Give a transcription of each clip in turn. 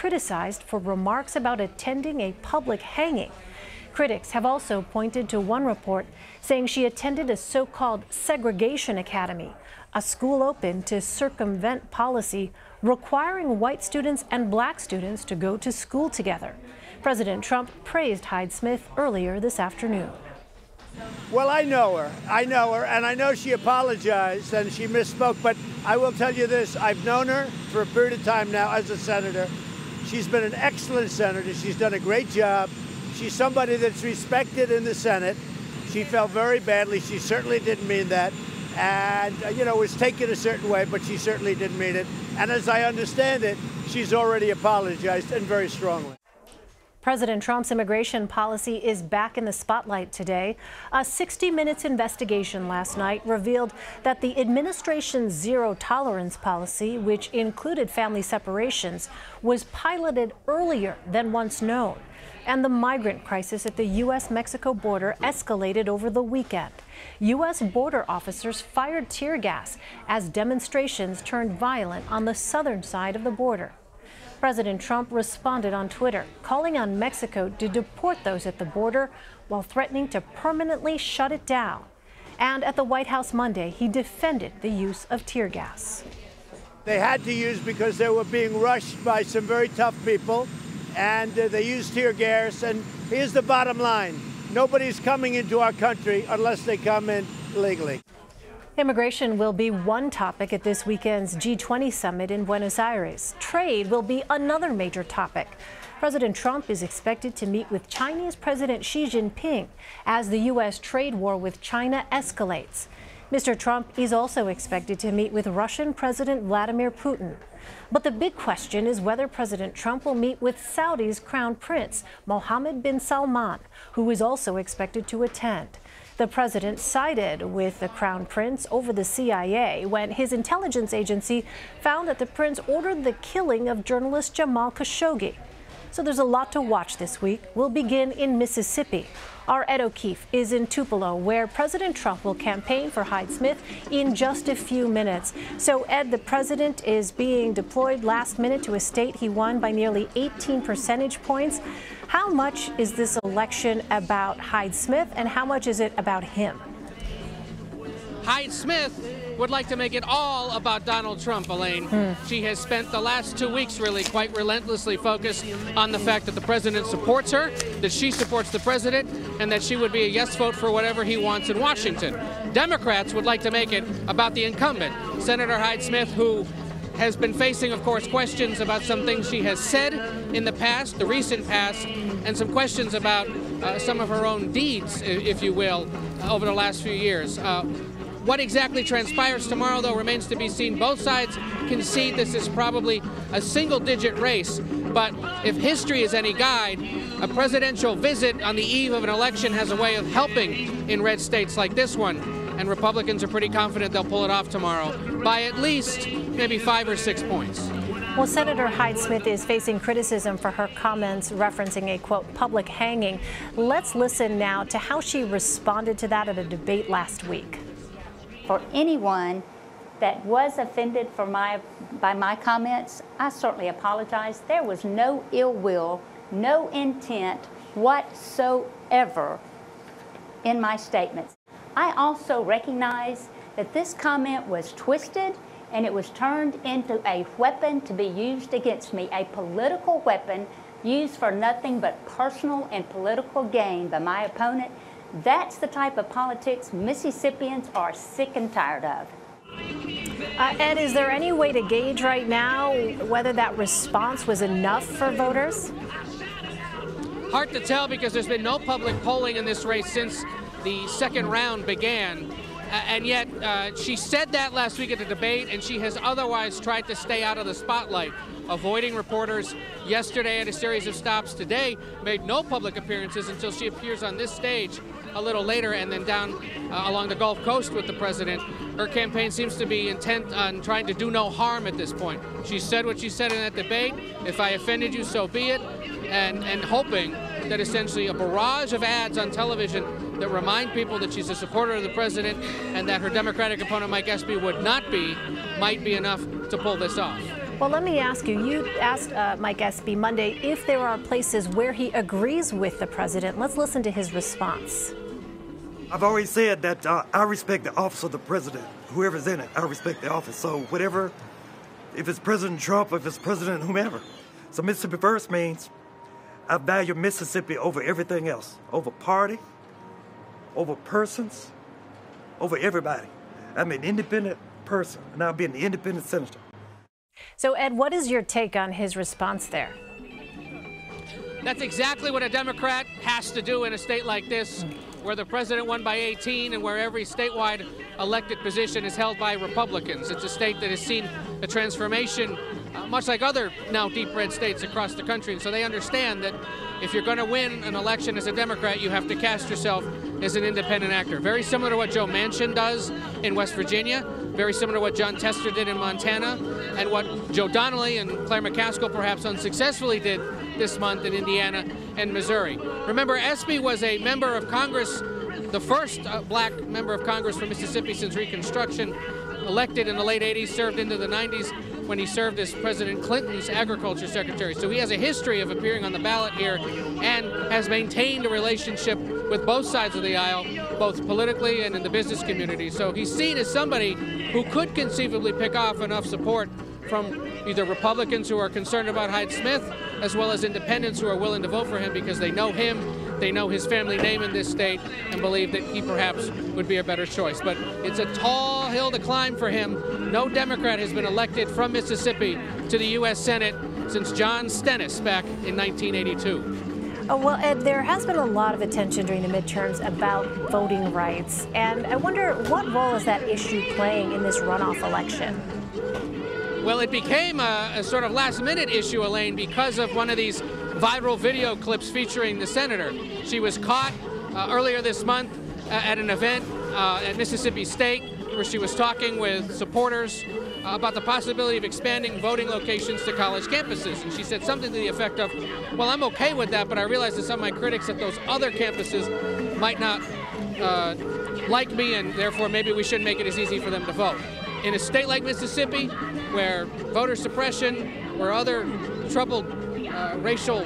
criticized for remarks about attending a public hanging. Critics have also pointed to one report saying she attended a so-called segregation academy, a school open to circumvent policy requiring white students and black students to go to school together. President Trump praised Hyde-Smith earlier this afternoon. Well, I know her, and I know she apologized and she misspoke, but I will tell you this, I've known her for a period of time now as a senator. She's been an excellent senator. She's done a great job. She's somebody that's respected in the Senate. She felt very badly. She certainly didn't mean that. And, was taken a certain way, but she certainly didn't mean it. And as I understand it, she's already apologized, and very strongly. President Trump's immigration policy is back in the spotlight today. A 60 Minutes investigation last night revealed that the administration's zero-tolerance policy, which included family separations, was piloted earlier than once known. And the migrant crisis at the U.S.-Mexico border escalated over the weekend. U.S. border officers fired tear gas as demonstrations turned violent on the southern side of the border. President Trump responded on Twitter, calling on Mexico to deport those at the border while threatening to permanently shut it down. And at the White House Monday, he defended the use of tear gas. They had to use because they were being rushed by some very tough people, and they used tear gas. And here's the bottom line. Nobody's coming into our country unless they come in legally. Immigration will be one topic at this weekend's G20 summit in Buenos Aires. Trade will be another major topic. President Trump is expected to meet with Chinese President Xi Jinping as the U.S. trade war with China escalates. Mr. Trump is also expected to meet with Russian President Vladimir Putin. But the big question is whether President Trump will meet with Saudi's Crown Prince, Mohammed bin Salman, who is also expected to attend. The president sided with the Crown Prince over the CIA when his intelligence agency found that the prince ordered the killing of journalist Jamal Khashoggi. So there's a lot to watch this week. We'll begin in Mississippi. Our Ed O'Keefe is in Tupelo, where President Trump will campaign for Hyde-Smith in just a few minutes. So, Ed, the president is being deployed last minute to a state he won by nearly 18 percentage points. How much is this election about Hyde-Smith, and how much is it about him? Hyde-Smith would like to make it all about Donald Trump, Elaine. She has spent the last 2 weeks really quite relentlessly focused on the fact that the president supports her, that she supports the president, and that she would be a yes vote for whatever he wants in Washington. Democrats would like to make it about the incumbent, Senator Hyde-Smith, who has been facing, of course, questions about some things she has said in the past, the recent past, and some questions about some of her own deeds, if you will, over the last few years. What exactly transpires tomorrow, though, remains to be seen. Both sides concede this is probably a single-digit race, but if history is any guide, a presidential visit on the eve of an election has a way of helping in red states like this one, and Republicans are pretty confident they'll pull it off tomorrow by at least maybe 5 or 6 points. Well, Senator Hyde-Smith is facing criticism for her comments referencing a, quote, public hanging. Let's listen now to how she responded to that at a debate last week. For anyone that was offended by my comments, I certainly apologize. There was no ill will, no intent whatsoever in my statements. I also recognize that this comment was twisted and it was turned into a weapon to be used against me, a political weapon used for nothing but personal and political gain by my opponent. That's the type of politics Mississippians are sick and tired of. Ed, is there any way to gauge right now whether that response was enough for voters? Hard to tell because there's been no public polling in this race since the second round began. And yet she said that last week at the debate, and she has otherwise tried to stay out of the spotlight, avoiding reporters yesterday at a series of stops. Today made no public appearances until she appears on this stage a little later and then down along the Gulf Coast with the president. Her campaign seems to be intent on trying to do no harm at this point. She said what she said in that debate. If I offended you, so be it. And hoping that essentially a barrage of ads on television that remind people that she's a supporter of the president and that her Democratic opponent Mike Espy would not be, might be enough to pull this off. Well, let me ask you, you asked Mike Espy Monday if there are places where he agrees with the president. Let's listen to his response. I've always said that I respect the office of the president. Whoever's in it, I respect the office. So whatever, if it's President Trump, if it's President whomever. So Mississippi First means I value Mississippi over everything else, over party, over persons, over everybody. I'm an independent person, and I'll be an independent senator. So, Ed, what is your take on his response there? That's exactly what a Democrat has to do in a state like this, where the president won by 18 and where every statewide elected position is held by Republicans. It's a state that has seen a transformation, much like other now deep red states across the country. And so they understand that if you're going to win an election as a Democrat, you have to cast yourself as an independent actor. Very similar to what Joe Manchin does in West Virginia, very similar to what John Tester did in Montana, and what Joe Donnelly and Claire McCaskill perhaps unsuccessfully did this month in Indiana and Missouri. Remember, Espy was a member of Congress, the first black member of Congress from Mississippi since Reconstruction, elected in the late 80s, served into the 90s when he served as President Clinton's agriculture secretary. So he has a history of appearing on the ballot here and has maintained a relationship with both sides of the aisle, both politically and in the business community. So he's seen as somebody who could conceivably pick off enough support from either Republicans who are concerned about Hyde-Smith, as well as independents who are willing to vote for him because they know him, they know his family name in this state, and believe that he perhaps would be a better choice. But it's a tall hill to climb for him. No Democrat has been elected from Mississippi to the U.S. Senate since John Stennis back in 1982. Oh, well, Ed, there has been a lot of attention during the midterms about voting rights, and I wonder what role is that issue playing in this runoff election? Well, it became a sort of last-minute issue, Elaine, because of one of these viral video clips featuring the senator. She was caught earlier this month at an event at Mississippi State where she was talking with supporters about the possibility of expanding voting locations to college campuses. And she said something to the effect of, well, I'm okay with that, but I realize that some of my critics at those other campuses might not like me, and therefore maybe we shouldn't make it as easy for them to vote. In a state like Mississippi, where voter suppression, where other troubled racial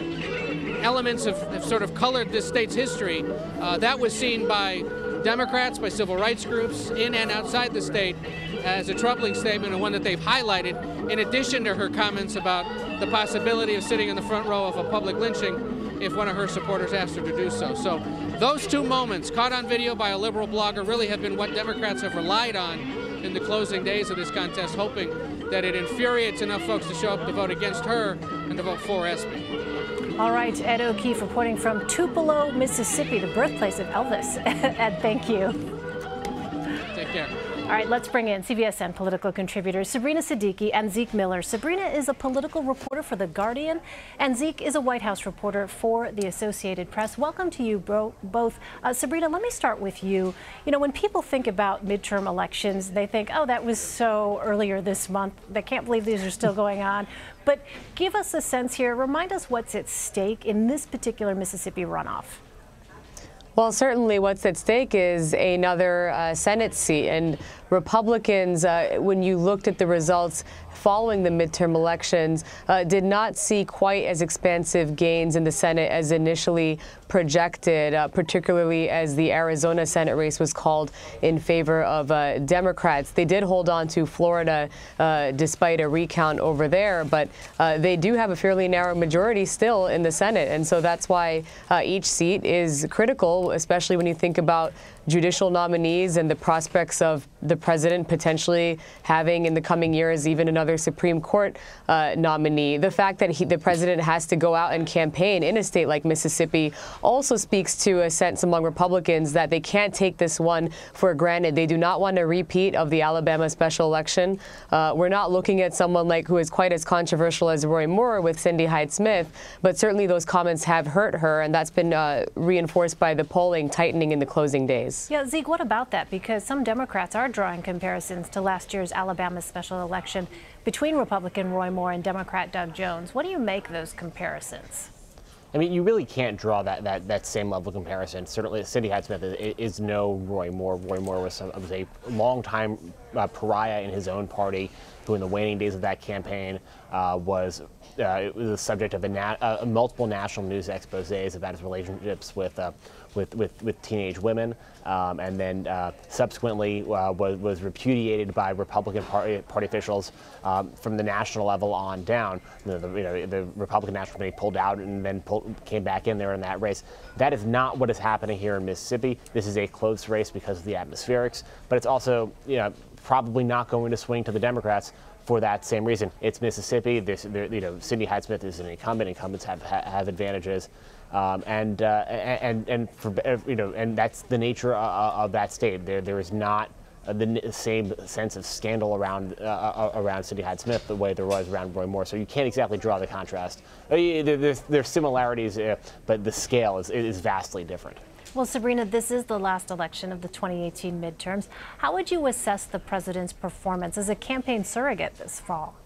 elements have sort of colored this state's history, that was seen by Democrats, by civil rights groups in and outside the state as a troubling statement, and one that they've highlighted, in addition to her comments about the possibility of sitting in the front row of a public lynching if one of her supporters asked her to do so. So those two moments, caught on video by a liberal blogger, really have been what Democrats have relied on in the closing days of this contest, hoping that it infuriates enough folks to show up to vote against her and to vote for Espy. All right, Ed O'Keefe reporting from Tupelo, Mississippi, the birthplace of Elvis. Ed, thank you. Take care. All right, let's bring in CBSN political contributors Sabrina Siddiqui and Zeke Miller. Sabrina is a political reporter for The Guardian, and Zeke is a White House reporter for the Associated Press. Welcome to you both. Sabrina, let me start with you. You know, when people think about midterm elections, they think, oh, that was so earlier this month. They can't believe these are still going on. But give us a sense here. Remind us what's at stake in this particular Mississippi runoff. Well, certainly what's at stake is another Senate seat. And Republicans, when you looked at the results following the midterm elections, did not see quite as expansive gains in the Senate as initially projected, particularly as the Arizona Senate race was called in favor of Democrats. They did hold on to Florida despite a recount over there, but they do have a fairly narrow majority still in the Senate. And so that's why each seat is critical, especially when you think about judicial nominees and the prospects of the president potentially having in the coming years even another Supreme Court nominee. The fact that the president has to go out and campaign in a state like Mississippi also speaks to a sense among Republicans that they can't take this one for granted. They do not want a repeat of the Alabama special election. We're not looking at someone like who is quite as controversial as Roy Moore with Cindy Hyde-Smith, but certainly those comments have hurt her, and that's been reinforced by the polling tightening in the closing days. Yeah, Zeke, what about that? Because some Democrats are drawing comparisons to last year's Alabama special election between Republican Roy Moore and Democrat Doug Jones. What do you make those comparisons? I mean, you really can't draw that same level of comparison. Certainly, Cindy Hyde-Smith is no Roy Moore. Roy Moore was a longtime pariah in his own party, who in the waning days of that campaign was the subject of multiple national news exposés about his relationships with teenage women, and then subsequently was repudiated by Republican Party officials from the national level on down. The Republican National Committee pulled out and then came back in there in that race. That is not what is happening here in Mississippi. This is a close race because of the atmospherics, but it's also probably not going to swing to the Democrats for that same reason. It's Mississippi. Cindy Hyde-Smith is an incumbent. Incumbents have advantages. And that's the nature of that state. There is not the same sense of scandal around Cindy Hyde-Smith the way there was around Roy Moore. So you can't exactly draw the contrast. There's similarities, but the scale is vastly different. Well, Sabrina, this is the last election of the 2018 midterms. How would you assess the president's performance as a campaign surrogate this fall?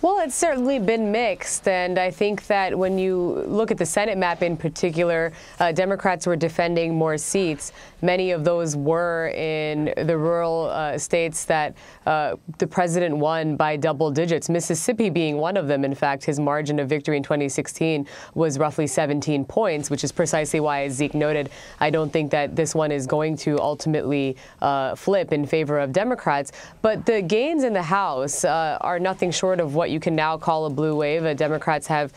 Well, it's certainly been mixed, and I think that when you look at the Senate map in particular, Democrats were defending more seats. Many of those were in the rural states that the president won by double digits, Mississippi being one of them. In fact, his margin of victory in 2016 was roughly 17 points, which is precisely why, as Zeke noted, I don't think that this one is going to ultimately flip in favor of Democrats. But the gains in the House are nothing short of what you can now call a blue wave. Democrats have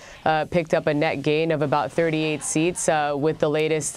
picked up a net gain of about 38 seats, with the latest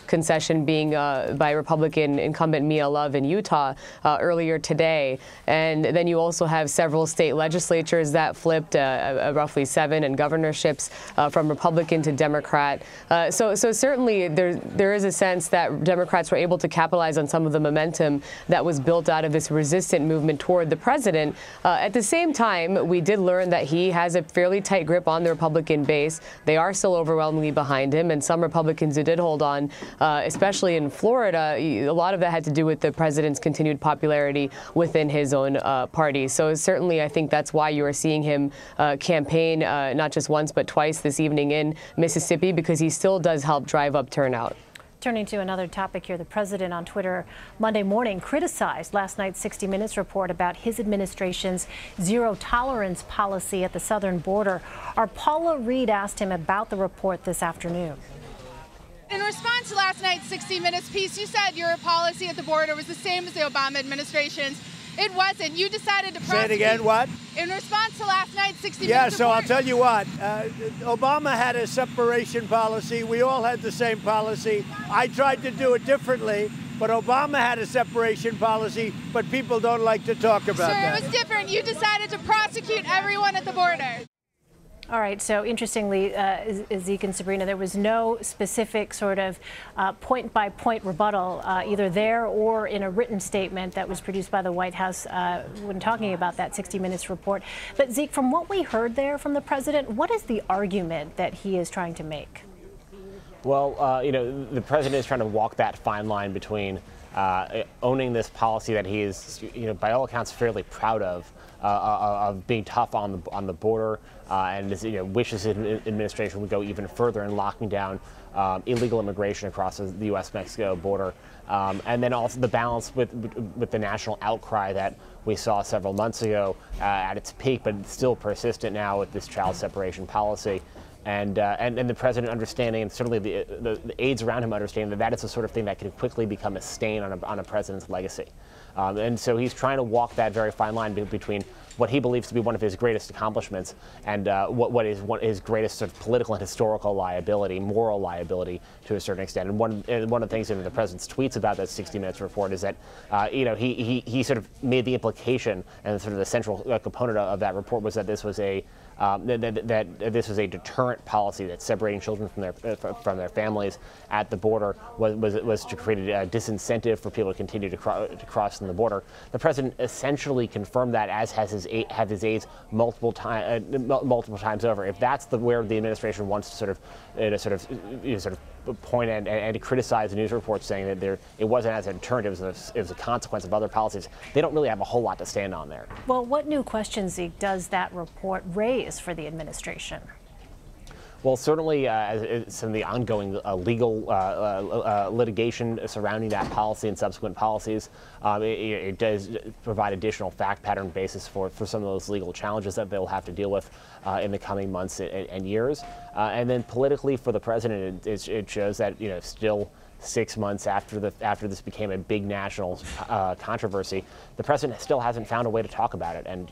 concession being by Republican incumbent Mia Love in Utah earlier today. And then you also have several state legislatures that flipped, roughly 7, and governorships from Republican to Democrat. So certainly there is a sense that Democrats were able to capitalize on some of the momentum that was built out of this resistant movement toward the president. At the same time, we did learn that he has a fairly tight grip on the Republican base. They are still overwhelmingly behind him, and some Republicans who did hold on, especially in Florida, a lot of that had to do with the president's continued popularity within his own party. So certainly I think that's why you are seeing him campaign not just once but twice this evening in Mississippi, because he still does help drive up turnout. Turning to another topic here, the president on Twitter Monday morning criticized last night's 60 Minutes report about his administration's zero-tolerance policy at the southern border. Our Paula Reed asked him about the report this afternoon. In response to last night's 60 Minutes piece, you said your policy at the border was the same as the Obama administration's. It wasn't. You decided to prosecute. Say it again, what? In response to last night's 60 Minutes Yeah, so report. I'll tell you what. Obama had a separation policy. We all had the same policy. I tried to do it differently, but Obama had a separation policy, but people don't like to talk about that. Sure, it was different. You decided to prosecute everyone at the border. All right, so interestingly, Zeke and Sabrina, there was no specific sort of point-by-point rebuttal, either there or in a written statement that was produced by the White House when talking about that 60 Minutes report. But Zeke, from what we heard there from the president, what is the argument that he is trying to make? Well, the president is trying to walk that fine line between owning this policy that he is, by all accounts, fairly proud of being tough on the border, and wishes his administration would go even further in locking down illegal immigration across the U.S.-Mexico border, and then also the balance with the national outcry that we saw several months ago at its peak, but still persistent now with this child separation policy. And the president understanding, and certainly the aides around him understanding that is the sort of thing that can quickly become a stain on a president's legacy. And so he's trying to walk that very fine line between what he believes to be one of his greatest accomplishments and what is his greatest sort of political and historical liability, moral liability to a certain extent. And one of the things in the president's tweets about that 60 Minutes report is that he sort of made the implication, and sort of the central component of that report was that this was a this was a deterrent policy, that separating children from their families at the border was to create a disincentive for people to continue to cross the border. The president essentially confirmed that, as has his aides multiple times over. If that's where the administration wants to sort of point and to criticize the news reports, saying that it wasn't as a deterrent, it was a consequence of other policies, they don't really have a whole lot to stand on there. Well, what new questions, Zeke, does that report raise for the administration? Well, certainly some of the ongoing legal litigation surrounding that policy and subsequent policies, it does provide additional fact pattern basis for some of those legal challenges that they'll have to deal with in the coming months and years. And then politically for the president, it shows that, still 6 months after this became a big national controversy, the president still hasn't found a way to talk about it. And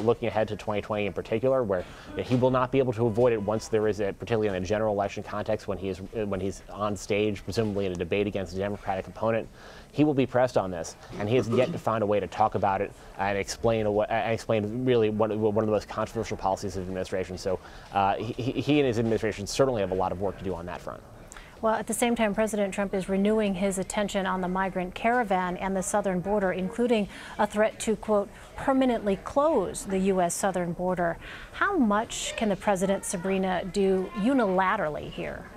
looking ahead to 2020 in particular, where he will not be able to avoid it once there is particularly in a general election context, when he's on stage, presumably in a debate against a Democratic opponent, he will be pressed on this, and he has yet to find a way to talk about it and explain really one of the most controversial policies of the administration. So he and his administration certainly have a lot of work to do on that front. Well, at the same time, President Trump is renewing his attention on the migrant caravan and the southern border, including a threat to, quote, permanently close the U.S. southern border. How much can the president, Sabrina, do unilaterally here?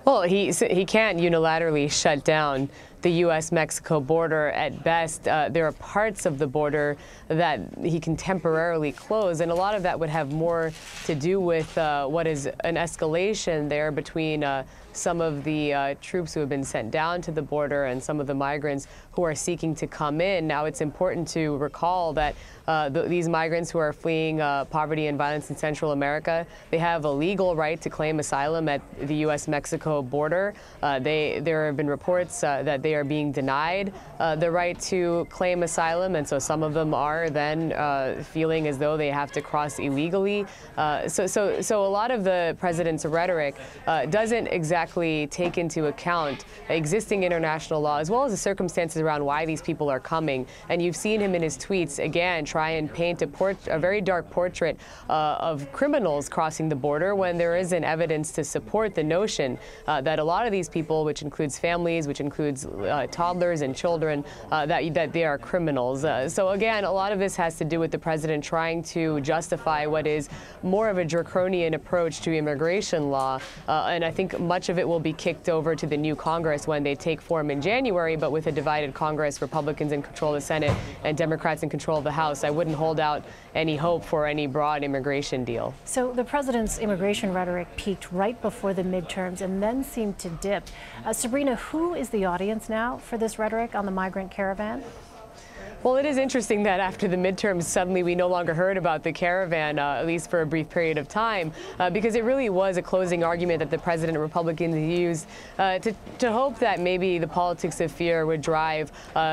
Well, he can't unilaterally shut down the U.S.-Mexico border. At best, there are parts of the border that he can temporarily close, and a lot of that would have more to do with what is an escalation there between some of the troops who have been sent down to the border and some of the migrants who are seeking to come in. Now, it's important to recall that these migrants who are fleeing poverty and violence in Central America, they have a legal right to claim asylum at the U.S.-Mexico border. There have been reports that they are being denied the right to claim asylum, and so some of them are then feeling as though they have to cross illegally. So a lot of the president's rhetoric doesn't exactly take into account existing international law as well as the circumstances around why these people are coming. And you've seen him in his tweets again try and paint a very dark portrait of criminals crossing the border, when there isn't evidence to support the notion that a lot of these people, which includes families, which includes toddlers and children, that they are criminals. So again, a lot of this has to do with the president trying to justify what is more of a draconian approach to immigration law, and I think much of it will be kicked over to the new Congress when they take form in January. But with a divided Congress, Republicans in control of the Senate and Democrats in control of the House, I wouldn't hold out any hope for any broad immigration deal. So the president's immigration rhetoric peaked right before the midterms and then seemed to dip. Sabrina, who is the audience now for this rhetoric on the migrant caravan? Well, it is interesting that after the midterms, suddenly we no longer heard about the caravan, at least for a brief period of time, because it really was a closing argument that the president and Republicans used to hope that maybe the politics of fear would drive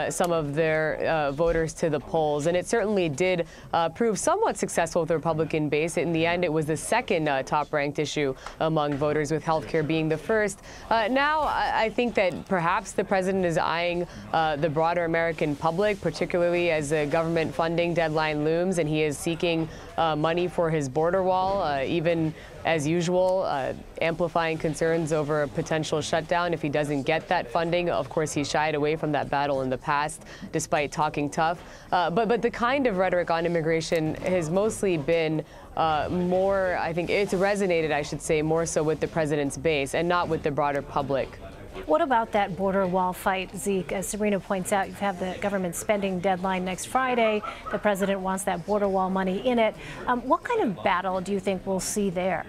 some of their voters to the polls. And it certainly did prove somewhat successful with the Republican base. In the end, it was the second top-ranked issue among voters, with health care being the first. Now, I think that perhaps the president is eyeing the broader American public, particularly as the government funding deadline looms, and he is seeking money for his border wall, even as usual, amplifying concerns over a potential shutdown if he doesn't get that funding. Of course, he shied away from that battle in the past, despite talking tough. But the kind of rhetoric on immigration has mostly been more, I think it's resonated, I should say, more so with the president's base and not with the broader public. What about that border wall fight, Zeke? As Sabrina points out, you have the government spending deadline next Friday. The president wants that border wall money in it. What kind of battle do you think we'll see there?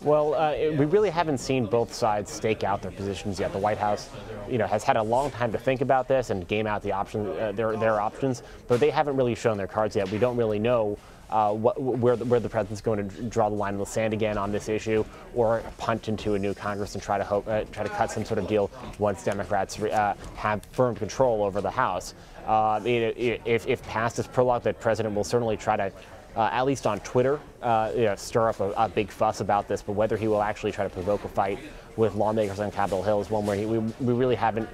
Well, we really haven't seen both sides stake out their positions yet. The White House, has had a long time to think about this and game out the options, their options, but they haven't really shown their cards yet. We don't really know where the president's going to draw the line in the sand again on this issue, or punt into a new Congress and try to cut some sort of deal once Democrats have firm control over the House. If past is prologue, the president will certainly try to, at least on Twitter, stir up a big fuss about this. But whether he will actually try to provoke a fight with lawmakers on Capitol Hill is one where we really haven't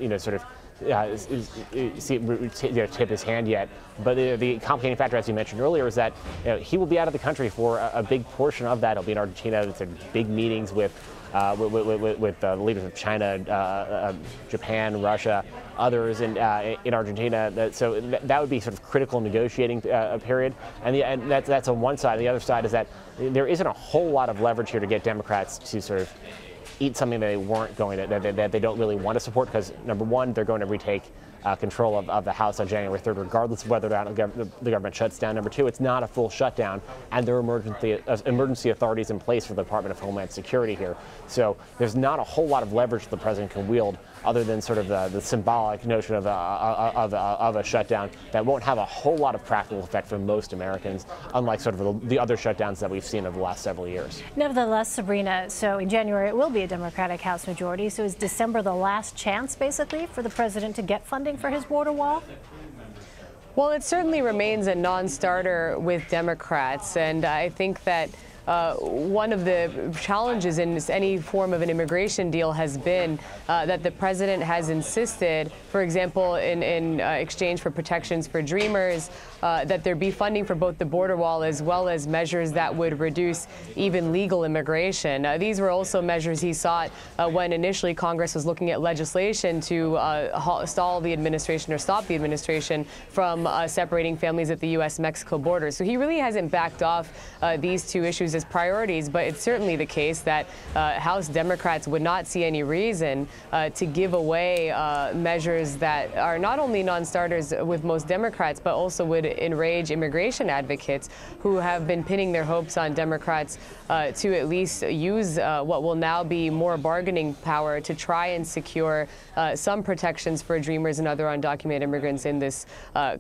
tip his hand yet. But the complicating factor, as you mentioned earlier, is that he will be out of the country for a big portion of that. He'll be in Argentina. It's big meetings with the leaders of China, Japan, Russia, others in Argentina. So that would be sort of critical negotiating period. And that's on one side. The other side is that there isn't a whole lot of leverage here to get Democrats to sort of eat something that they weren't going to, that they don't really want to support, because number one, they're going to retake control of the House on January 3rd, regardless of whether or not the government shuts down. Number two, it's not a full shutdown, and there are emergency authorities in place for the Department of Homeland Security here. So there's not a whole lot of leverage the president can wield other than sort of the symbolic notion of a shutdown that won't have a whole lot of practical effect for most Americans, unlike sort of the other shutdowns that we've seen over the last several years. Nevertheless, Sabrina, so in January it will be a Democratic House majority. So is December the last chance, basically, for the president to get funding for his border wall? Well, it certainly remains a non-starter with Democrats, and I think that one of the challenges in any form of an immigration deal has been that the president has insisted, for example, in exchange for protections for Dreamers, that there be funding for both the border wall as well as measures that would reduce even legal immigration. These were also measures he sought when initially Congress was looking at legislation to stall the administration or stop the administration from separating families at the U.S.-Mexico border. So he really hasn't backed off these two issues as priorities, but it's certainly the case that House Democrats would not see any reason to give away measures that are not only non-starters with most Democrats, but also would enrage immigration advocates who have been pinning their hopes on Democrats to at least use what will now be more bargaining power to try and secure some protections for Dreamers and other undocumented immigrants in this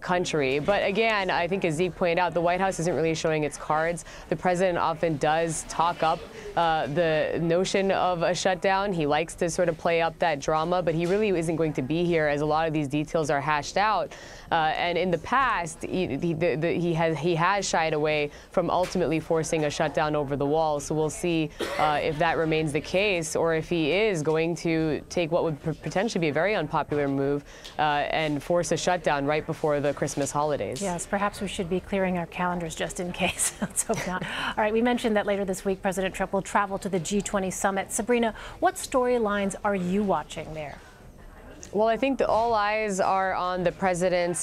country. But again, I think as Zeke pointed out, the White House isn't really showing its cards. The president often does talk up the notion of a shutdown. He likes to sort of play up that drama, but he really isn't going to be here as a lot of these details are hashed out. And in the past, he has shied away from ultimately forcing a shutdown over the wall. So we'll see if that remains the case, or if he is going to take what would potentially be a very unpopular move and force a shutdown right before the Christmas holidays. Yes, perhaps we should be clearing our calendars just in case. Let's hope not. All right, we mentioned that later this week, President Trump will travel to the G20 summit. Sabrina, what storylines are you watching there? Well, I think all eyes are on the president's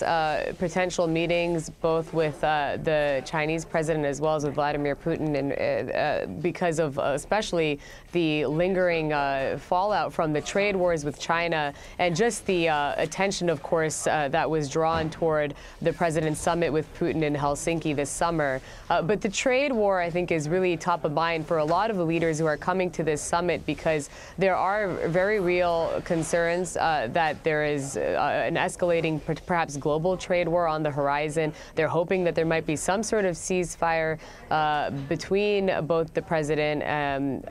potential meetings, both with the Chinese president as well as with Vladimir Putin, and because of especially the lingering fallout from the trade wars with China, and just the attention, of course, that was drawn toward the president's summit with Putin in Helsinki this summer. But the trade war, I think, is really top of mind for a lot of the leaders who are coming to this summit, because there are very real concerns that there is an escalating, perhaps global trade war on the horizon. They're hoping that there might be some sort of ceasefire between both the president and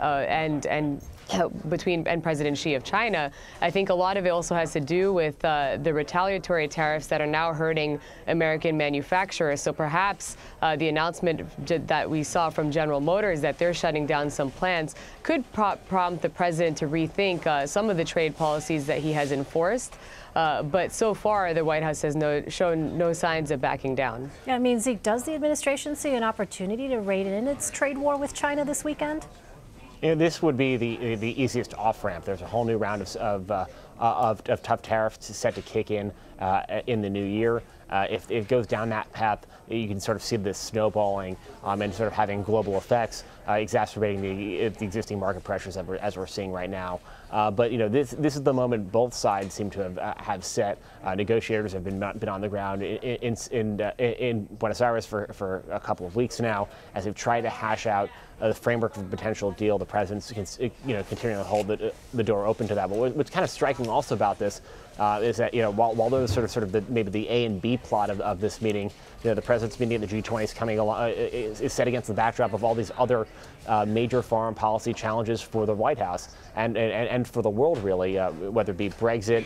President Xi of China. I think a lot of it also has to do with the retaliatory tariffs that are now hurting American manufacturers. So perhaps the announcement that we saw from General Motors that they're shutting down some plants could prompt the president to rethink some of the trade policies that he has enforced. But so far, the White House has shown no signs of backing down. Yeah, I mean, Zeke, does the administration see an opportunity to rein in its trade war with China this weekend? You know, this would be the easiest off-ramp. There's a whole new round of tough tariffs set to kick in the new year. If it goes down that path, you can sort of see this snowballing and sort of having global effects, exacerbating the existing market pressures as we're seeing right now. But you know, this is the moment both sides seem to have set. Negotiators have been on the ground in Buenos Aires for a couple of weeks now, as they've tried to hash out the framework of a potential deal. The president's continuing to hold the door open to that. But what's kind of striking also about this is that, you know, while there's sort of maybe the A and B plot of this meeting, you know, the president's meeting at the G20 is coming along, is set against the backdrop of all these other major foreign policy challenges for the White House and for the world, really, whether it be Brexit,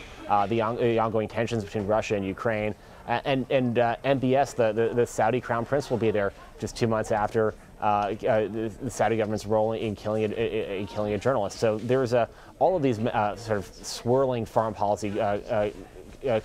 the ongoing tensions between Russia and Ukraine, and MBS, the Saudi crown prince, will be there just 2 months after the Saudi government's role in killing a journalist. So there's all of these sort of swirling foreign policy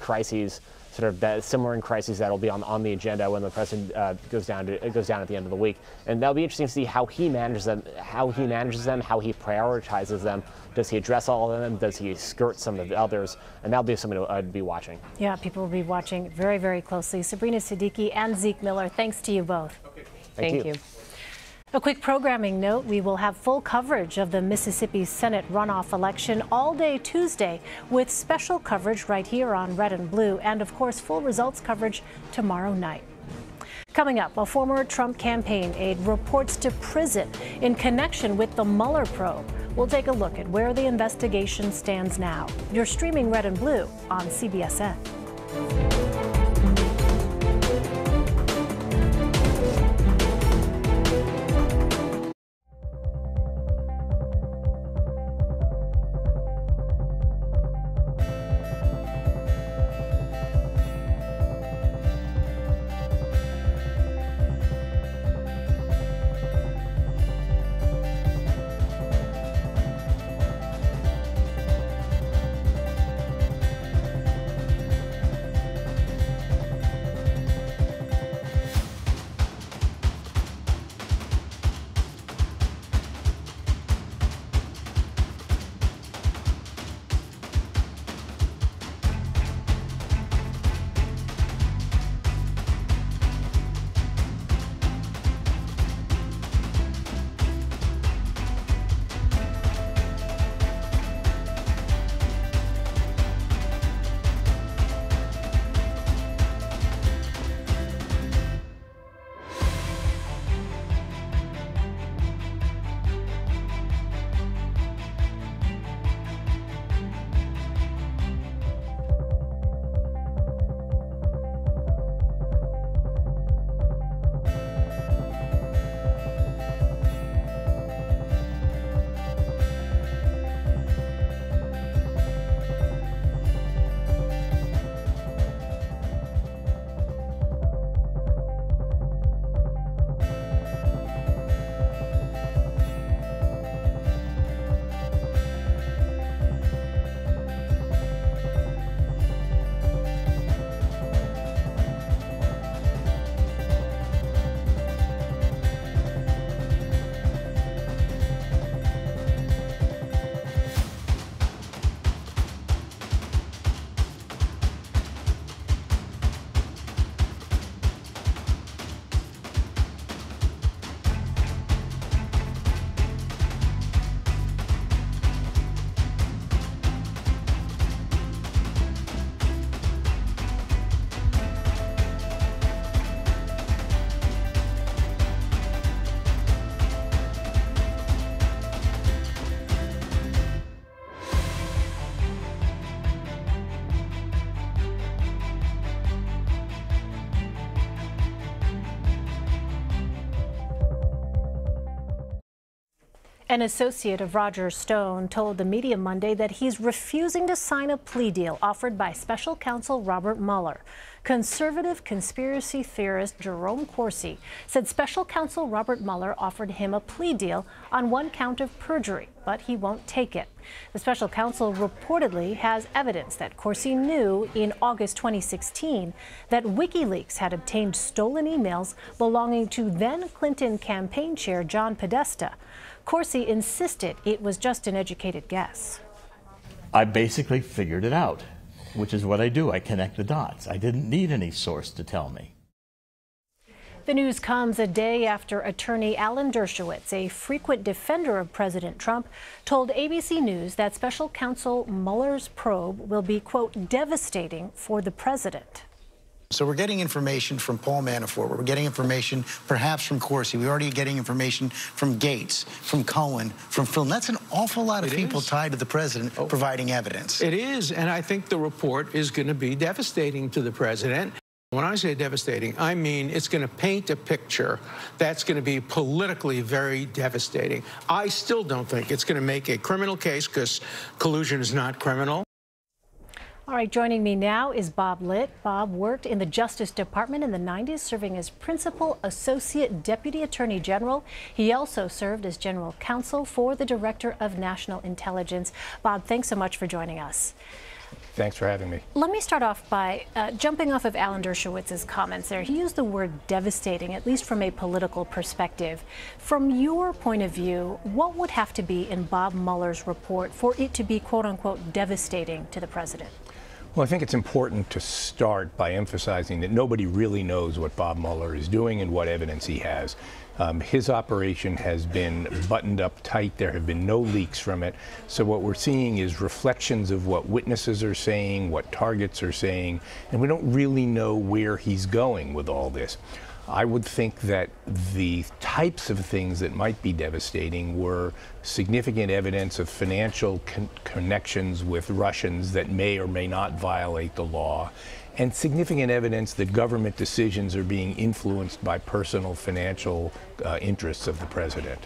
crises, sort of similar in crises that will be on the agenda when the president goes down at the end of the week. And that'll be interesting to see how he manages them, how he prioritizes them. Does he address all of them? Does he skirt some of the others? And that'll be something to be watching. Yeah, people will be watching very, very closely. Sabrina Siddiqui and Zeke Miller, thanks to you both. Thank you. A quick programming note, we will have full coverage of the Mississippi Senate runoff election all day Tuesday with special coverage right here on Red and Blue and, of course, full results coverage tomorrow night. Coming up, a former Trump campaign aide reports to prison in connection with the Mueller probe. We'll take a look at where the investigation stands now. You're streaming Red and Blue on CBSN. An associate of Roger Stone told the media Monday that he's refusing to sign a plea deal offered by special counsel Robert Mueller. Conservative conspiracy theorist Jerome Corsi said special counsel Robert Mueller offered him a plea deal on one count of perjury, but he won't take it. The special counsel reportedly has evidence that Corsi knew in August 2016 that WikiLeaks had obtained stolen emails belonging to then Clinton campaign chair John Podesta. Corsi insisted it was just an educated guess. I basically figured it out, which is what I do. I connect the dots. I didn't need any source to tell me. The news comes a day after attorney Alan Dershowitz, a frequent defender of President Trump, told ABC News that special counsel Mueller's probe will be, quote, devastating for the president. So we're getting information from Paul Manafort. We're getting information perhaps from Corsi. We're already getting information from Gates, from Cohen, from Phil. And that's an awful lot of people tied to the president providing evidence. It is, and I think the report is going to be devastating to the president. When I say devastating, I mean it's going to paint a picture that's going to be politically very devastating. I still don't think it's going to make a criminal case because collusion is not criminal. All right, joining me now is Bob Litt. Bob worked in the Justice Department in the 90s, serving as Principal Associate Deputy Attorney General. He also served as General Counsel for the Director of National Intelligence. Bob, thanks so much for joining us. Thanks for having me. Let me start off by jumping off of Alan Dershowitz's comments there. He used the word devastating, at least from a political perspective. From your point of view, what would have to be in Bob Mueller's report for it to be, quote unquote, devastating to the president? Well, I think it's important to start by emphasizing that nobody really knows what Bob Mueller is doing and what evidence he has. His operation has been buttoned up tight. There have been no leaks from it. So what we're seeing is reflections of what witnesses are saying, what targets are saying, and we don't really know where he's going with all this. I would think that the types of things that might be devastating were significant evidence of financial connections with Russians that may or may not violate the law, and significant evidence that government decisions are being influenced by personal financial interests of the president.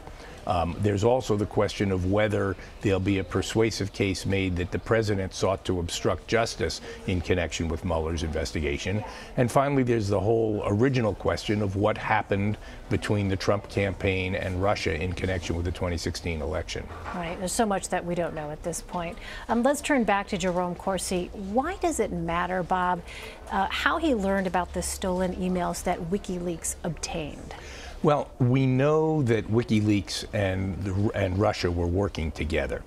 There's also the question of whether there'll be a persuasive case made that the president sought to obstruct justice in connection with Mueller's investigation. And finally, there's the whole original question of what happened between the Trump campaign and Russia in connection with the 2016 election. Right. There's so much that we don't know at this point. Let's turn back to Jerome Corsi. Why does it matter, Bob, how he learned about the stolen emails that WikiLeaks obtained? Well, we know that WikiLeaks and Russia were working together.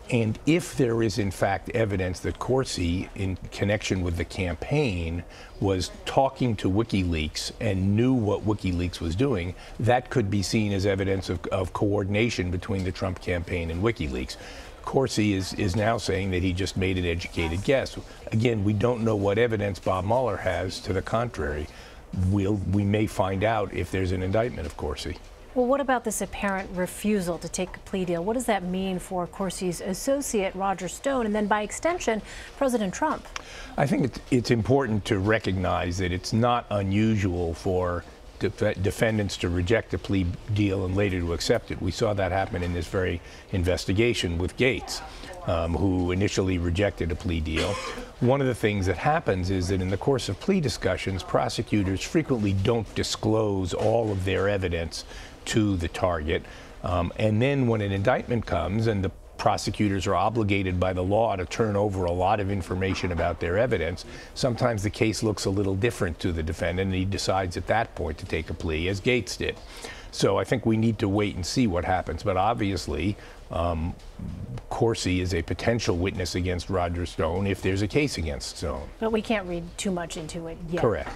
And if there is, in fact, evidence that Corsi, in connection with the campaign, was talking to WikiLeaks and knew what WikiLeaks was doing, that could be seen as evidence of coordination between the Trump campaign and WikiLeaks. Corsi is now saying that he just made an educated guess. Again, we don't know what evidence Bob Mueller has to the contrary. We may find out if there's an indictment of Corsi. Well, what about this apparent refusal to take a plea deal? What does that mean for Corsi's associate, Roger Stone, and then by extension, President Trump? I think it's important to recognize that it's not unusual for defendants to reject a plea deal and later to accept it. We saw that happen in this very investigation with Gates, who initially rejected a plea deal. One of the things that happens is that in the course of plea discussions, prosecutors frequently don't disclose all of their evidence to the target. And then when an indictment comes and the prosecutors are obligated by the law to turn over a lot of information about their evidence, sometimes the case looks a little different to the defendant, and he decides at that point to take a plea, as Gates did. So I think we need to wait and see what happens. But obviously, Corsi is a potential witness against Roger Stone if there's a case against Stone. But we can't read too much into it yet. Correct.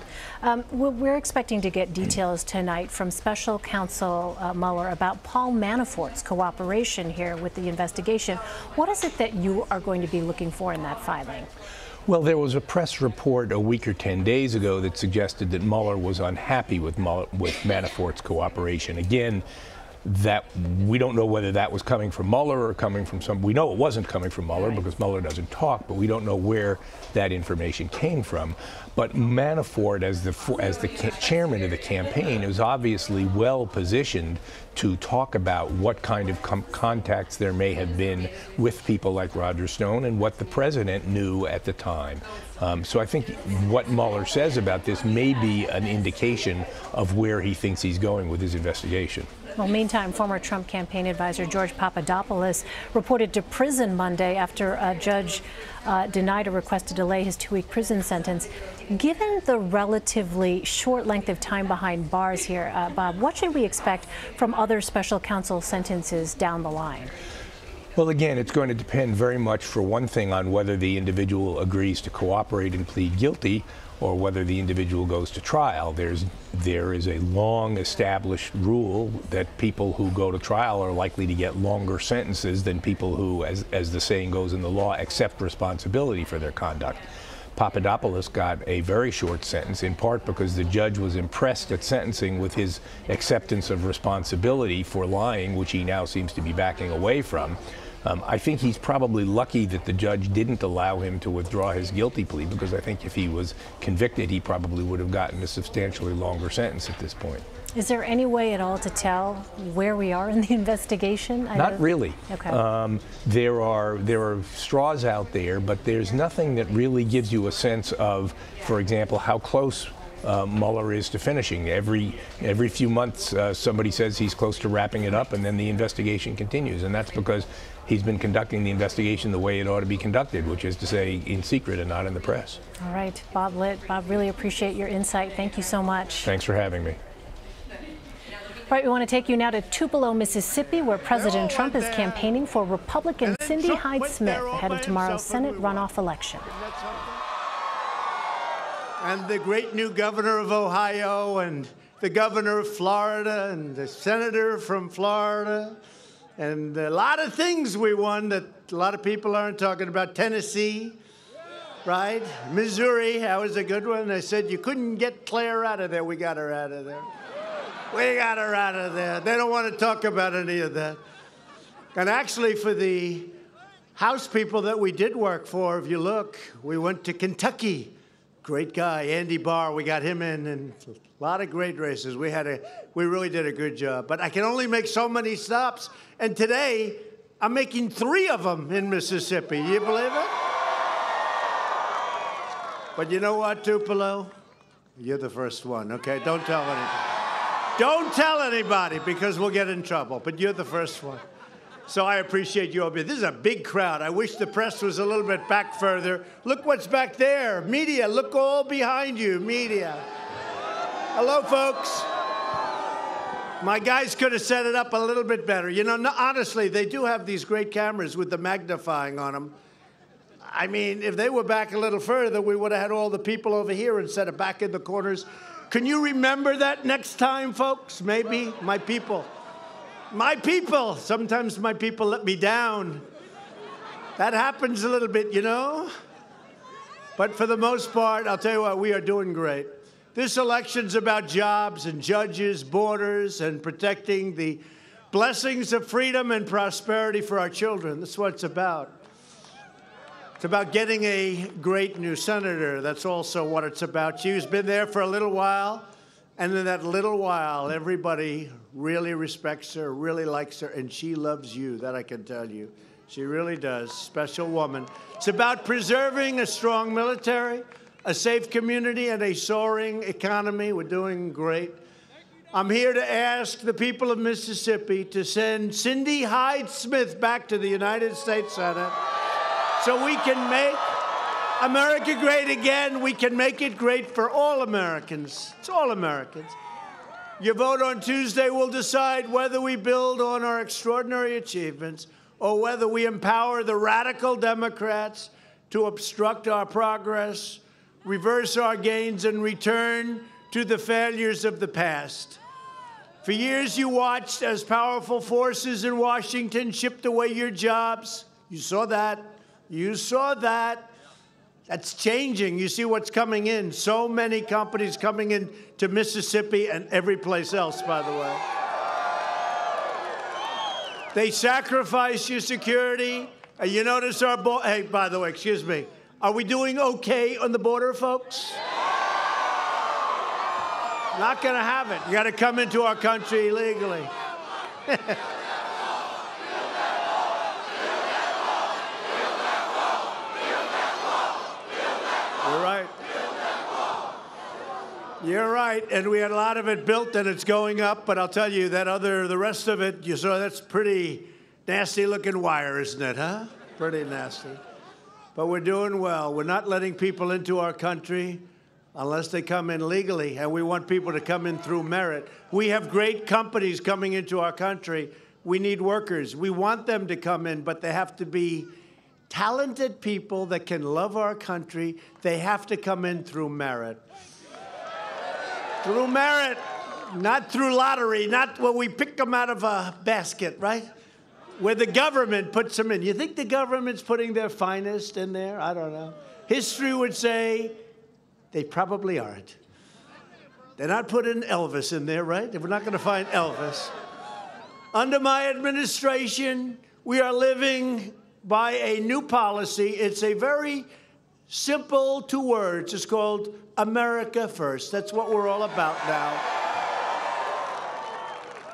We're expecting to get details tonight from Special Counsel Mueller about Paul Manafort's cooperation here with the investigation. What is it that you are going to be looking for in that filing? Well, there was a press report a week or 10 days ago that suggested that Mueller was unhappy with Manafort's cooperation. Again, that we don't know whether that was coming from Mueller or coming from some. We know it wasn't coming from Mueller because Mueller doesn't talk, but we don't know where that information came from. But Manafort, as the chairman of the campaign, is obviously well positioned to talk about what kind of contacts there may have been with people like Roger Stone and what the president knew at the time. So I think what Mueller says about this may be an indication of where he thinks he's going with his investigation. Well, meantime, former Trump campaign advisor George Papadopoulos reported to prison Monday after a judge denied a request to delay his 2-week prison sentence. Given the relatively short length of time behind bars here, Bob, what should we expect from other special counsel sentences down the line? Well, again, it's going to depend very much, for one thing, on whether the individual agrees to cooperate and plead guilty or whether the individual goes to trial. There is a long established rule that people who go to trial are likely to get longer sentences than people who, as the saying goes in the law, accept responsibility for their conduct. Papadopoulos got a very short sentence, in part because the judge was impressed at sentencing with his acceptance of responsibility for lying, which he now seems to be backing away from. I think he's probably lucky that the judge didn't allow him to withdraw his guilty plea, because I think if he was convicted, he probably would have gotten a substantially longer sentence at this point. Is there any way at all to tell where we are in the investigation? Not really. Okay. There are straws out there, but there's nothing that really gives you a sense of, for example, how close Mueller is to finishing. Every few months, somebody says he's close to wrapping it up, and then the investigation continues. And that's because he's been conducting the investigation the way it ought to be conducted, which is to say in secret and not in the press. All right, Bob Litt. Bob, really appreciate your insight. Thank you so much. Thanks for having me. All right, we want to take you now to Tupelo, Mississippi, where President Trump is campaigning for Republican Cindy Hyde-Smith ahead of tomorrow's Senate runoff election. And the great new governor of Ohio and the governor of Florida and the senator from Florida, and a lot of things we won that a lot of people aren't talking about. Tennessee, right? Missouri, that was a good one. I said you couldn't get Claire out of there. We got her out of there. We got her out of there. They don't want to talk about any of that. And actually, for the House people that we did work for, if you look, we went to Kentucky. Great guy, Andy Barr, we got him in, and a lot of great races. We really did a good job. But I can only make so many stops. And today, I'm making 3 of them in Mississippi. You believe it? But you know what, Tupelo? You're the first one, okay? Don't tell anybody. Don't tell anybody, because we'll get in trouble. But you're the first one. So I appreciate you all being. This is a big crowd. I wish the press was a little bit back further. Look what's back there. Media, look all behind you. Media. Hello, folks. My guys could have set it up a little bit better. You know, no, honestly, they do have these great cameras with the magnifying on them. I mean, if they were back a little further, we would have had all the people over here instead of back in the corners. Can you remember that next time, folks? Maybe my people. My people. Sometimes my people let me down. That happens a little bit, you know? But for the most part, I'll tell you what, we are doing great. This election's about jobs and judges, borders, and protecting the blessings of freedom and prosperity for our children. That's what it's about. It's about getting a great new senator. That's also what it's about. She's been there for a little while. And in that little while, everybody really respects her, really likes her, and she loves you, that I can tell you. She really does. Special woman. It's about preserving a strong military, a safe community, and a soaring economy. We're doing great. I'm here to ask the people of Mississippi to send Cindy Hyde-Smith back to the United States Senate so we can make America great again. We can make it great for all Americans. It's all Americans. Your vote on Tuesday will decide whether we build on our extraordinary achievements or whether we empower the radical Democrats to obstruct our progress, reverse our gains, and return to the failures of the past. For years, you watched as powerful forces in Washington chipped away your jobs. You saw that. You saw that. That's changing. You see what's coming in. So many companies coming in to Mississippi and every place else, by the way. They sacrifice your security. You notice our hey, by the way, excuse me. Are we doing okay on the border, folks? Not going to have it. You got to come into our country illegally. You're right, and we had a lot of it built, and it's going up. But I'll tell you that the rest of it, you saw that's pretty nasty-looking wire, isn't it, huh? Pretty nasty. But we're doing well. We're not letting people into our country unless they come in legally, and we want people to come in through merit. We have great companies coming into our country. We need workers. We want them to come in, but they have to be talented people that can love our country. They have to come in through merit. Through merit, not through lottery, not where we pick them out of a basket, right? Where the government puts them in. You think the government's putting their finest in there? I don't know. History would say they probably aren't. They're not putting Elvis in there, right? We're not going to find Elvis. Under my administration, we are living by a new policy. It's a very simple 2 words. It's called America First. That's what we're all about now.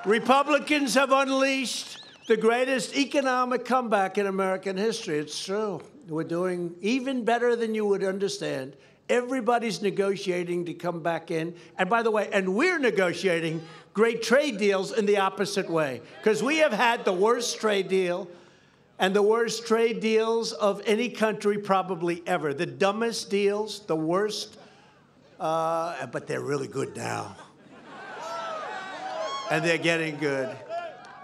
Republicans have unleashed the greatest economic comeback in American history. It's true. We're doing even better than you would understand. Everybody's negotiating to come back in. And by the way, and we're negotiating great trade deals in the opposite way, because we have had the worst trade deal and the worst trade deals of any country probably ever. The dumbest deals, the worst, but they're really good now. And they're getting good.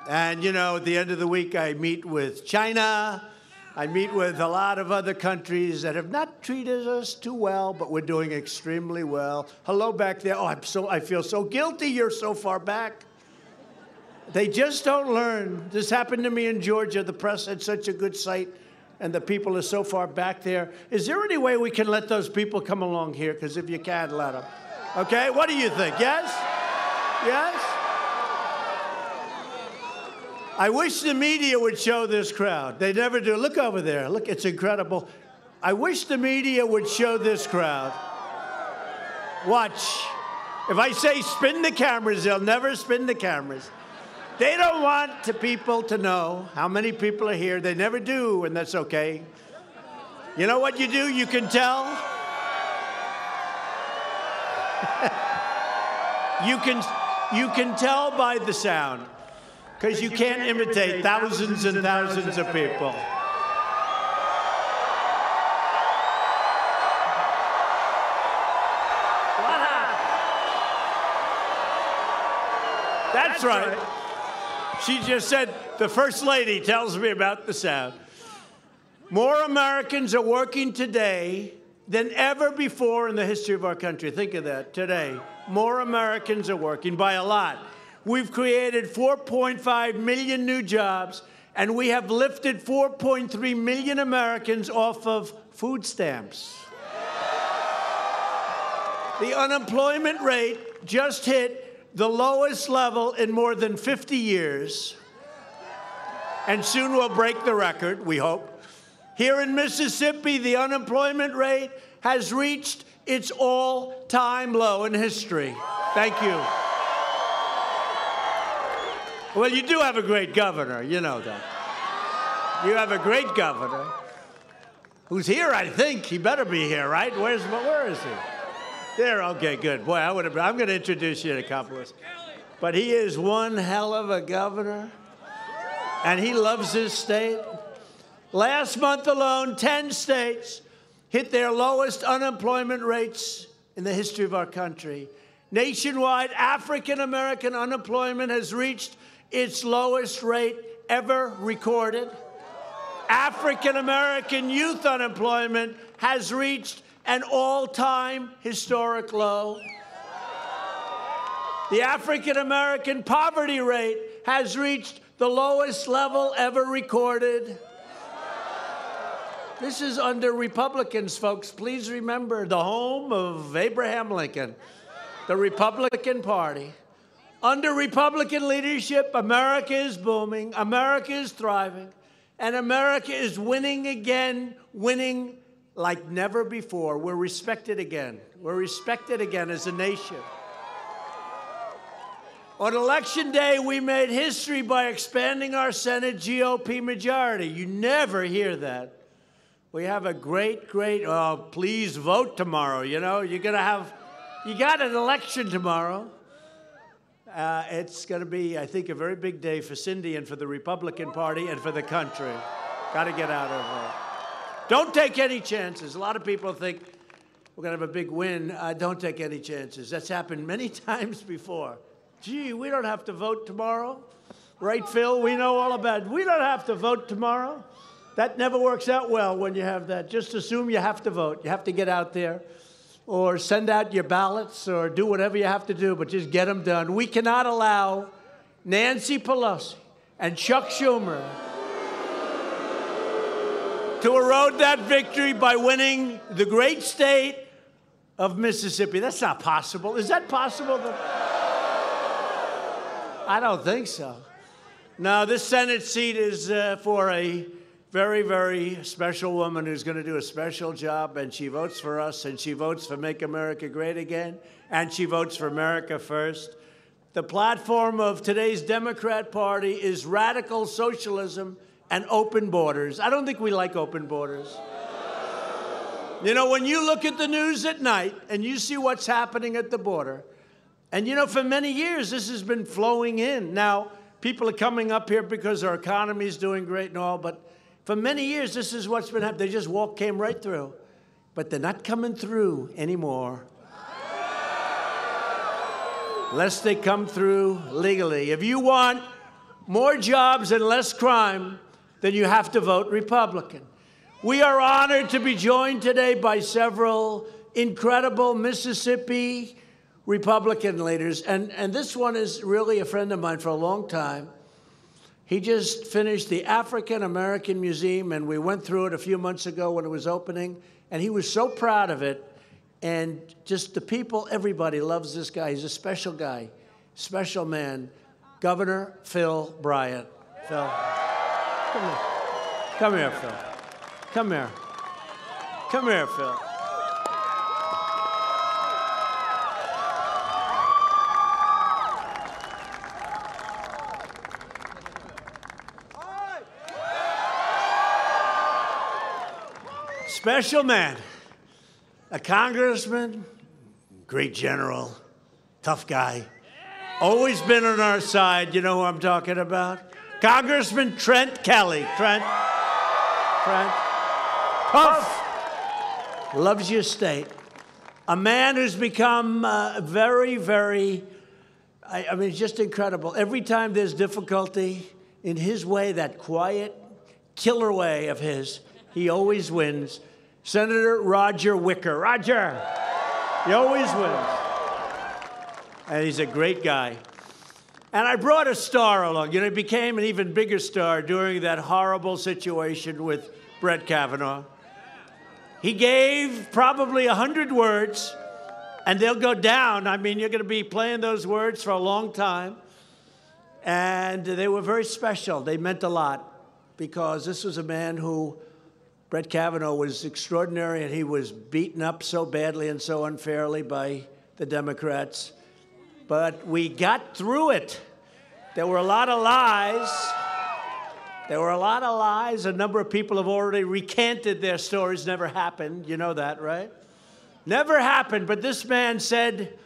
And, you know, at the end of the week, I meet with China. I meet with a lot of other countries that have not treated us too well, but we're doing extremely well. Hello back there. Oh, I feel so guilty. You're so far back. They just don't learn. This happened to me in Georgia. The press had such a good site, and the people are so far back there. Is there any way we can let those people come along here? Because if you can, let them. Okay? What do you think? Yes? Yes? I wish the media would show this crowd. They never do. Look over there. Look, it's incredible. I wish the media would show this crowd. Watch. If I say spin the cameras, they'll never spin the cameras. They don't want the people to know how many people are here. They never do, and that's okay. You know what you do? You can tell. You can tell by the sound. Because you can't imitate thousands and thousands of people. That's right. She just said, the First Lady tells me about the sound. More Americans are working today than ever before in the history of our country. Think of that, today. More Americans are working by a lot. We've created 4.5 million new jobs, and we have lifted 4.3 million Americans off of food stamps. The unemployment rate just hit the lowest level in more than 50 years, and soon we'll break the record, we hope. Here in Mississippi, the unemployment rate has reached its all-time low in history. Thank you. Well, you do have a great governor, you know that. You have a great governor who's here, I think. He better be here, right? Where is he? There, okay, good. Boy, I'm going to introduce you in a couple of... But he is one hell of a governor, and he loves his state. Last month alone, 10 states hit their lowest unemployment rates in the history of our country. Nationwide, African-American unemployment has reached its lowest rate ever recorded. African-American youth unemployment has reached an all-time historic low. The African-American poverty rate has reached the lowest level ever recorded. This is under Republicans, folks. Please remember, the home of Abraham Lincoln, the Republican Party. Under Republican leadership, America is booming, America is thriving, and America is winning again, winning like never before. We're respected again. We're respected again as a nation. On Election Day, we made history by expanding our Senate GOP majority. You never hear that. We have a great, please vote tomorrow. You know, you got an election tomorrow. It's going to be, I think, a very big day for Cindy and for the Republican Party and for the country. Got to get out of there. Don't take any chances. A lot of people think we're going to have a big win. Don't take any chances. That's happened many times before. Gee, we don't have to vote tomorrow. Right, Phil? We know all about it. We don't have to vote tomorrow. That never works out well when you have that. Just assume you have to vote. You have to get out there or send out your ballots or do whatever you have to do, but just get them done. We cannot allow Nancy Pelosi and Chuck Schumer to erode that victory by winning the great state of Mississippi. That's not possible. Is that possible? I don't think so. No, this Senate seat is for a very, very special woman who's going to do a special job, and she votes for us, and she votes for Make America Great Again, and she votes for America First. The platform of today's Democrat Party is radical socialism and open borders. I don't think we like open borders. You know, when you look at the news at night and you see what's happening at the border, and you know, for many years this has been flowing in. Now, people are coming up here because our economy is doing great and all, but for many years, this is what's been happening. They just came right through. But they're not coming through anymore. Lest they come through legally. If you want more jobs and less crime, then you have to vote Republican. We are honored to be joined today by several incredible Mississippi Republican leaders. And this one is really a friend of mine for a long time. He just finished the African American Museum, and we went through it a few months ago when it was opening, and he was so proud of it. And just the people, everybody loves this guy. He's a special guy, special man. Governor Phil Bryant. Phil, come here. Come here, Phil. Come here. Come here, Phil. Special man, a congressman, great general, tough guy, always been on our side. You know who I'm talking about? Congressman Trent Kelly. Trent, tough, loves your state. A man who's become very, very, I mean, just incredible. Every time there's difficulty, in his way, that quiet, killer way of his, he always wins. Senator Roger Wicker. Roger, he always wins. And he's a great guy. And I brought a star along. You know, he became an even bigger star during that horrible situation with Brett Kavanaugh. He gave probably 100 words, and they'll go down. I mean, you're going to be playing those words for a long time. And they were very special. They meant a lot, because this was a man who, Brett Kavanaugh, was extraordinary, and he was beaten up so badly and so unfairly by the Democrats. But we got through it. There were a lot of lies. There were a lot of lies. A number of people have already recanted their stories. Never happened. You know that, right? Never happened. But this man said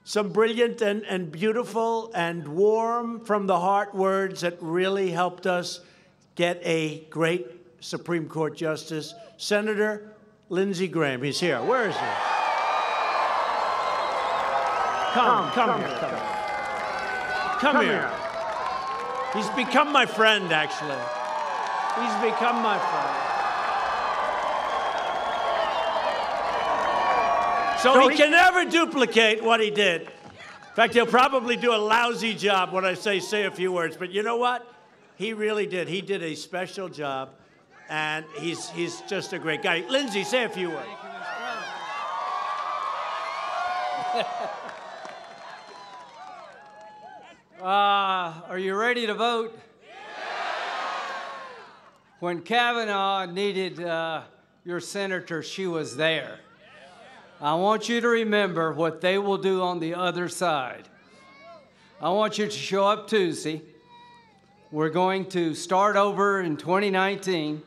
some brilliant and beautiful and warm from the heart words that really helped us get a great Supreme Court Justice, Senator Lindsey Graham. He's here. Where is he? Come here. Come here. He's become my friend, actually. He's become my friend. So he can never duplicate what he did. In fact, he'll probably do a lousy job when I say a few words. But you know what? He really did. He did a special job. And he's just a great guy. Lindsey, say a few words. Are you ready to vote? When Kavanaugh needed your senator, she was there. I want you to remember what they will do on the other side. I want you to show up Tuesday. We're going to start over in 2019.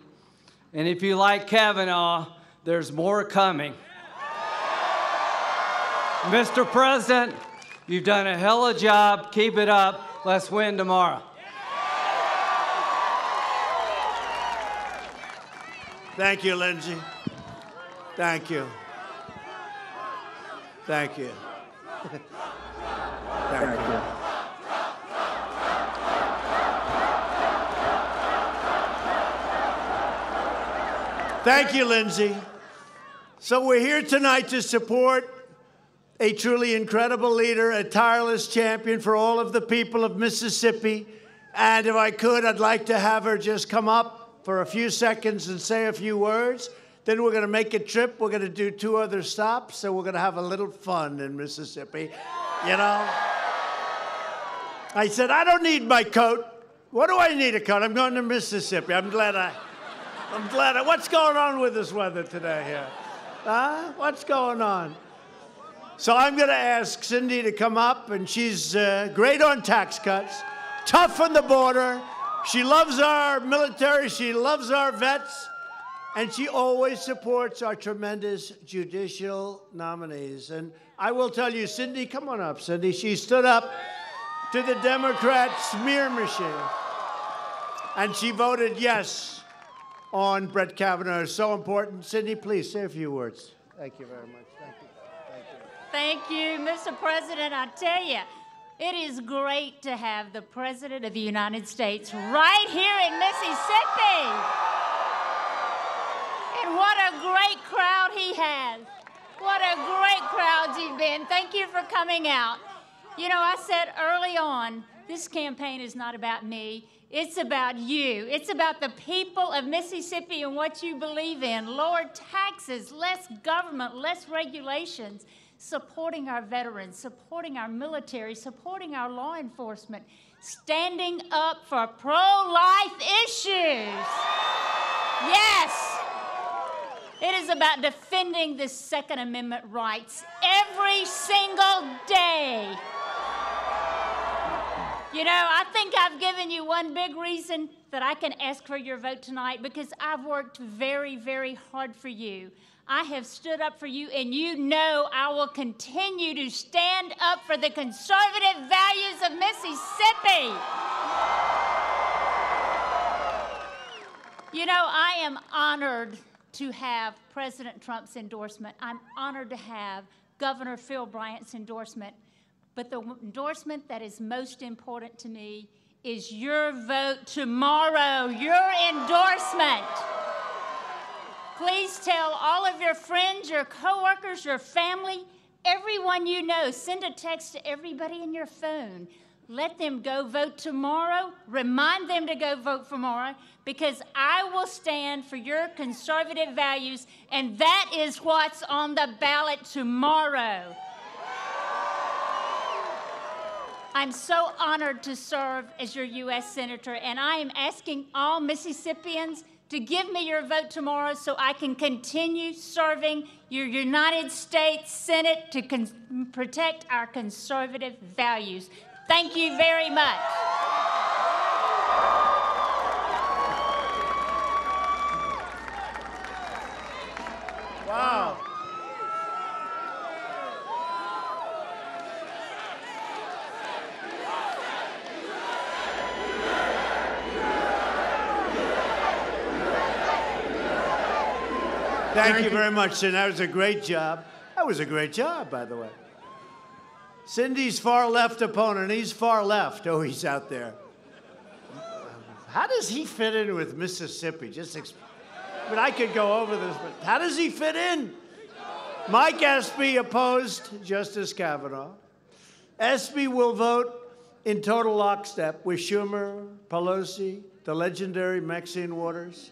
And if you like Kavanaugh, there's more coming. Mr. President, you've done a hell of a job. Keep it up. Let's win tomorrow. Thank you, Lindsey. Thank you. Thank you. Thank you. Thank you, Lindsey. So we're here tonight to support a truly incredible leader, a tireless champion for all of the people of Mississippi. And if I could, I'd like to have her just come up for a few seconds and say a few words. Then we're going to make a trip. We're going to do 2 other stops, so we're going to have a little fun in Mississippi. You know? I said, I don't need my coat. What do I need a coat? I'm going to Mississippi. I'm glad what's going on with this weather today here? Huh? What's going on? So I'm going to ask Cindy to come up, and she's great on tax cuts, tough on the border. She loves our military. She loves our vets. And she always supports our tremendous judicial nominees. And I will tell you, Cindy, come on up, Cindy. She stood up to the Democrat smear machine. And she voted yes on Brett Kavanaugh. It's so important. Cindy, please say a few words. Thank you very much. Thank you. Thank you, Mr. President. I tell you, it is great to have the President of the United States right here in Mississippi. And what a great crowd he has. What a great crowd you've been. Thank you for coming out. You know, I said early on, this campaign is not about me. It's about you. It's about the people of Mississippi and what you believe in. Lower taxes, less government, less regulations, supporting our veterans, supporting our military, supporting our law enforcement, standing up for pro-life issues. Yes. It is about defending the Second Amendment rights every single day. You know, I think I've given you one big reason that I can ask for your vote tonight, because I've worked very, very hard for you. I have stood up for you, and you know I will continue to stand up for the conservative values of Mississippi. You know, I am honored to have President Trump's endorsement. I'm honored to have Governor Phil Bryant's endorsement. But the endorsement that is most important to me is your vote tomorrow, your endorsement. Please tell all of your friends, your coworkers, your family, everyone you know. Send a text to everybody in your phone. Let them go vote tomorrow. Remind them to go vote tomorrow, because I will stand for your conservative values, and that is what's on the ballot tomorrow. I'm so honored to serve as your U.S. Senator, and I am asking all Mississippians to give me your vote tomorrow so I can continue serving your United States Senate to protect our conservative values. Thank you very much. Wow. Thank you very much, Cindy. That was a great job. That was a great job, by the way. Cindy's far left opponent, he's far left. Oh, he's out there. How does he fit in with Mississippi? But I could go over this, but how does he fit in? Mike Espy opposed Justice Kavanaugh. Espy will vote in total lockstep with Schumer, Pelosi, the legendary Maxine Waters,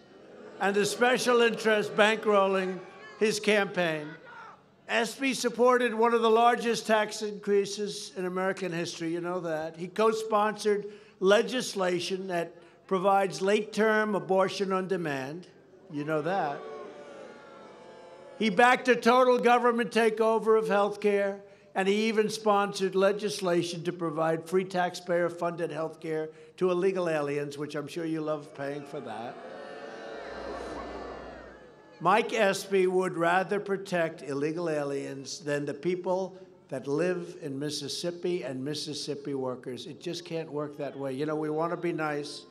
and the special interest bankrolling his campaign. Espy supported one of the largest tax increases in American history, you know that. He co-sponsored legislation that provides late-term abortion on demand, you know that. He backed a total government takeover of health care, and he even sponsored legislation to provide free taxpayer-funded health care to illegal aliens, which I'm sure you love paying for that. Mike Espy would rather protect illegal aliens than the people that live in Mississippi and Mississippi workers. It just can't work that way. You know, we want to be nice,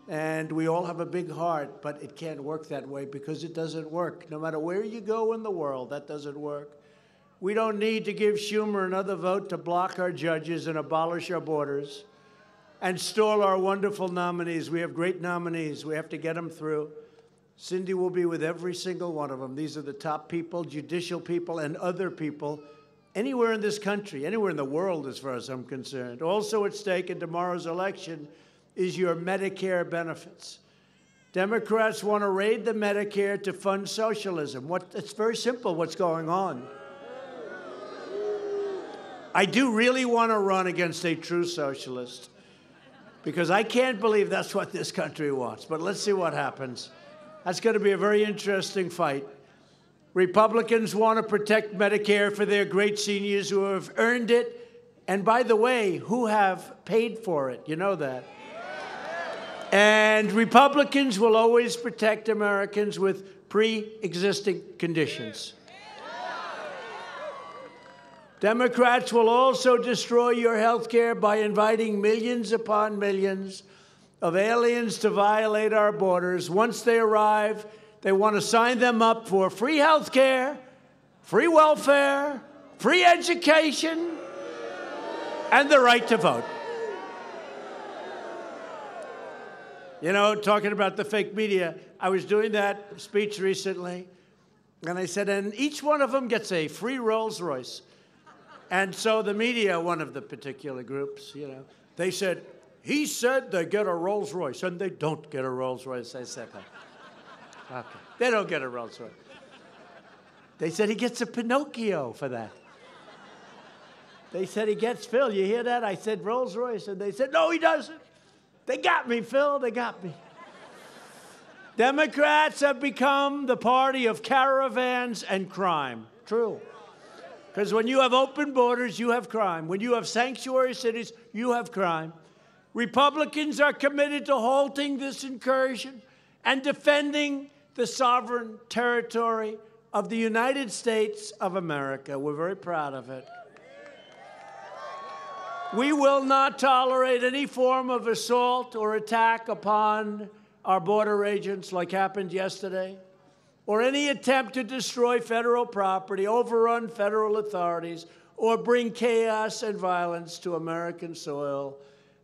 and we all have a big heart, but it can't work that way because it doesn't work. No matter where you go in the world, that doesn't work. We don't need to give Schumer another vote to block our judges and abolish our borders and stall our wonderful nominees. We have great nominees. We have to get them through. Cindy will be with every single one of them. These are the top people, judicial people, and other people anywhere in this country, anywhere in the world as far as I'm concerned. Also at stake in tomorrow's election is your Medicare benefits. Democrats want to raid the Medicare to fund socialism. It's very simple what's going on. I do really want to run against a true socialist because I can't believe that's what this country wants. But let's see what happens. That's going to be a very interesting fight. Republicans want to protect Medicare for their great seniors who have earned it, and by the way, who have paid for it. You know that. And Republicans will always protect Americans with pre-existing conditions. Democrats will also destroy your health care by inviting millions upon millions of aliens to violate our borders. Once they arrive, they want to sign them up for free health care, free welfare, free education, and the right to vote. You know, talking about the fake media, I was doing that speech recently, and I said, and each one of them gets a free Rolls Royce. And so the media, one of the particular groups, you know, they said, he said they get a Rolls Royce, and they don't get a Rolls Royce. I said, okay, they don't get a Rolls Royce. They said he gets a Pinocchio for that. They said he gets, Phil, you hear that? I said Rolls Royce, and they said, no, he doesn't. They got me, Phil, they got me. Democrats have become the party of caravans and crime. True. Because when you have open borders, you have crime. When you have sanctuary cities, you have crime. Republicans are committed to halting this incursion and defending the sovereign territory of the United States of America. We're very proud of it. We will not tolerate any form of assault or attack upon our border agents like happened yesterday, or any attempt to destroy federal property, overrun federal authorities, or bring chaos and violence to American soil.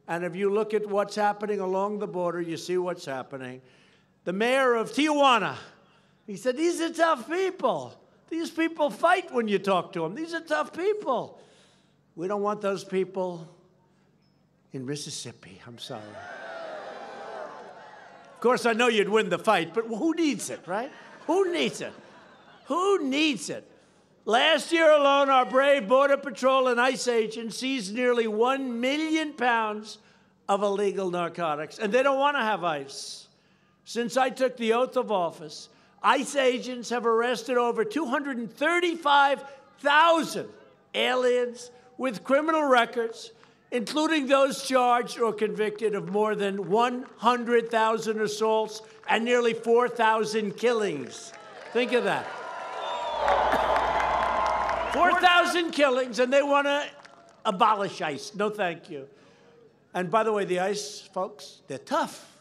And if you look at what's happening along the border, you see what's happening. The mayor of Tijuana, he said, these are tough people. These people fight when you talk to them. These are tough people. We don't want those people in Mississippi. I'm sorry. Of course, I know you'd win the fight, but who needs it, right? Who needs it? Who needs it? Last year alone, our brave Border Patrol and ICE agents seized nearly 1 million pounds of illegal narcotics, and they don't want to have ICE. Since I took the oath of office, ICE agents have arrested over 235,000 aliens with criminal records, including those charged or convicted of more than 100,000 assaults and nearly 4,000 killings. Think of that. 4,000 killings, and they want to abolish ICE. No, thank you. And by the way, the ICE folks, they're tough,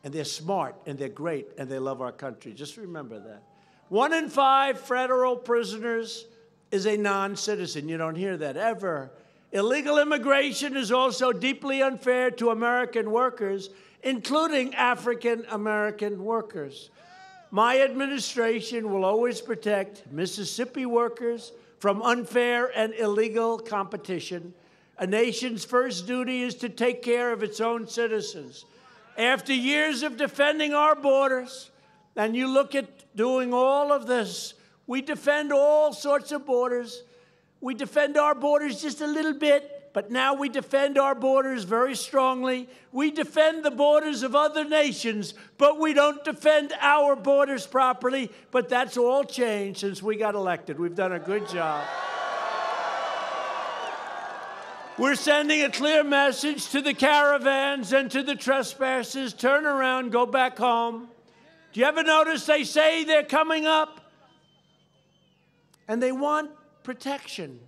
and they're smart, and they're great, and they love our country. Just remember that. 1 in 5 federal prisoners is a non-citizen. You don't hear that ever. Illegal immigration is also deeply unfair to American workers, including African-American workers. My administration will always protect Mississippi workers from unfair and illegal competition. A nation's first duty is to take care of its own citizens. After years of defending our borders, and you look at doing all of this, we defend all sorts of borders. We defend our borders just a little bit, but now we defend our borders very strongly. We defend the borders of other nations, but we don't defend our borders properly. But that's all changed since we got elected. We've done a good job. We're sending a clear message to the caravans and to the trespassers. Turn around, go back home. Do you ever notice they say they're coming up? And they want protection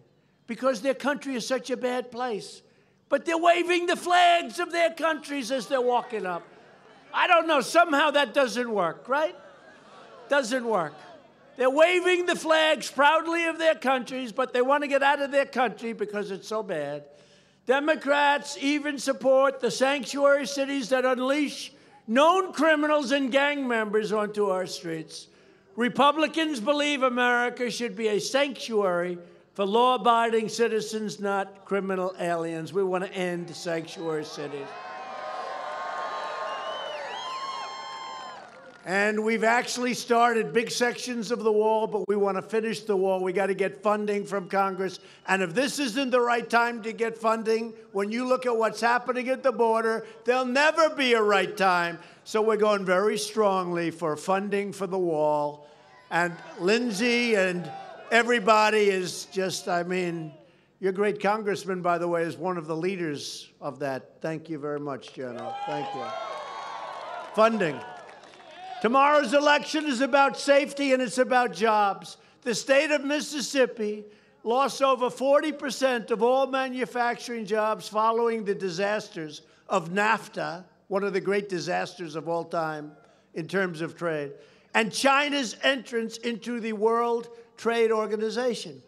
because their country is such a bad place. But they're waving the flags of their countries as they're walking up. I don't know, somehow that doesn't work, right? Doesn't work. They're waving the flags proudly of their countries, but they want to get out of their country because it's so bad. Democrats even support the sanctuary cities that unleash known criminals and gang members onto our streets. Republicans believe America should be a sanctuary for law-abiding citizens, not criminal aliens. We want to end sanctuary cities. And we've actually started big sections of the wall, but we want to finish the wall. We got to get funding from Congress. And if this isn't the right time to get funding, when you look at what's happening at the border, there'll never be a right time. So we're going very strongly for funding for the wall. And Lindsey and everybody is just, I mean, your great congressman, by the way, is one of the leaders of that. Thank you very much, General. Thank you. Funding. Tomorrow's election is about safety and it's about jobs. The state of Mississippi lost over 40% of all manufacturing jobs following the disasters of NAFTA, one of the great disasters of all time in terms of trade, and China's entrance into the World Trade Organization.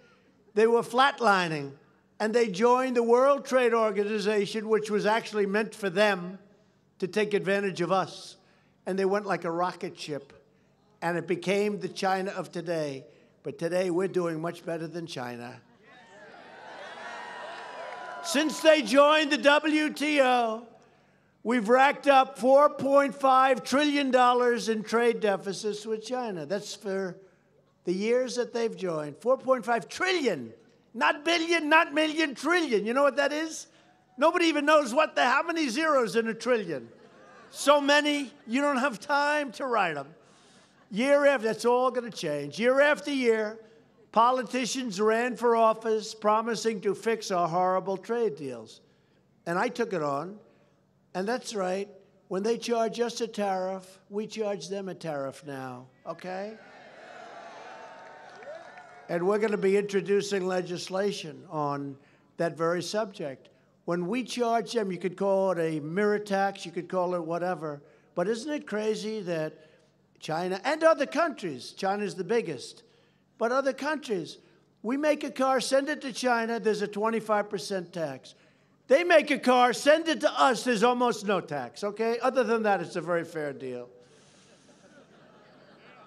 They were flatlining, and they joined the World Trade Organization, which was actually meant for them, to take advantage of us. And they went like a rocket ship. And it became the China of today. But today, we're doing much better than China. Since they joined the WTO, we've racked up $4.5 trillion in trade deficits with China. That's for the years that they've joined. 4.5 trillion. Not billion, not million, trillion. You know what that is? Nobody even knows how many zeros in a trillion. So many, you don't have time to write them. Year after, that's all going to change. Year after year, politicians ran for office promising to fix our horrible trade deals. And I took it on. And that's right. When they charge us a tariff, we charge them a tariff now, okay? And we're going to be introducing legislation on that very subject. When we charge them, you could call it a mirror tax, you could call it whatever. But isn't it crazy that China and other countries, China's the biggest, but other countries, we make a car, send it to China, there's a 25% tax. They make a car, send it to us, there's almost no tax, okay? Other than that, it's a very fair deal.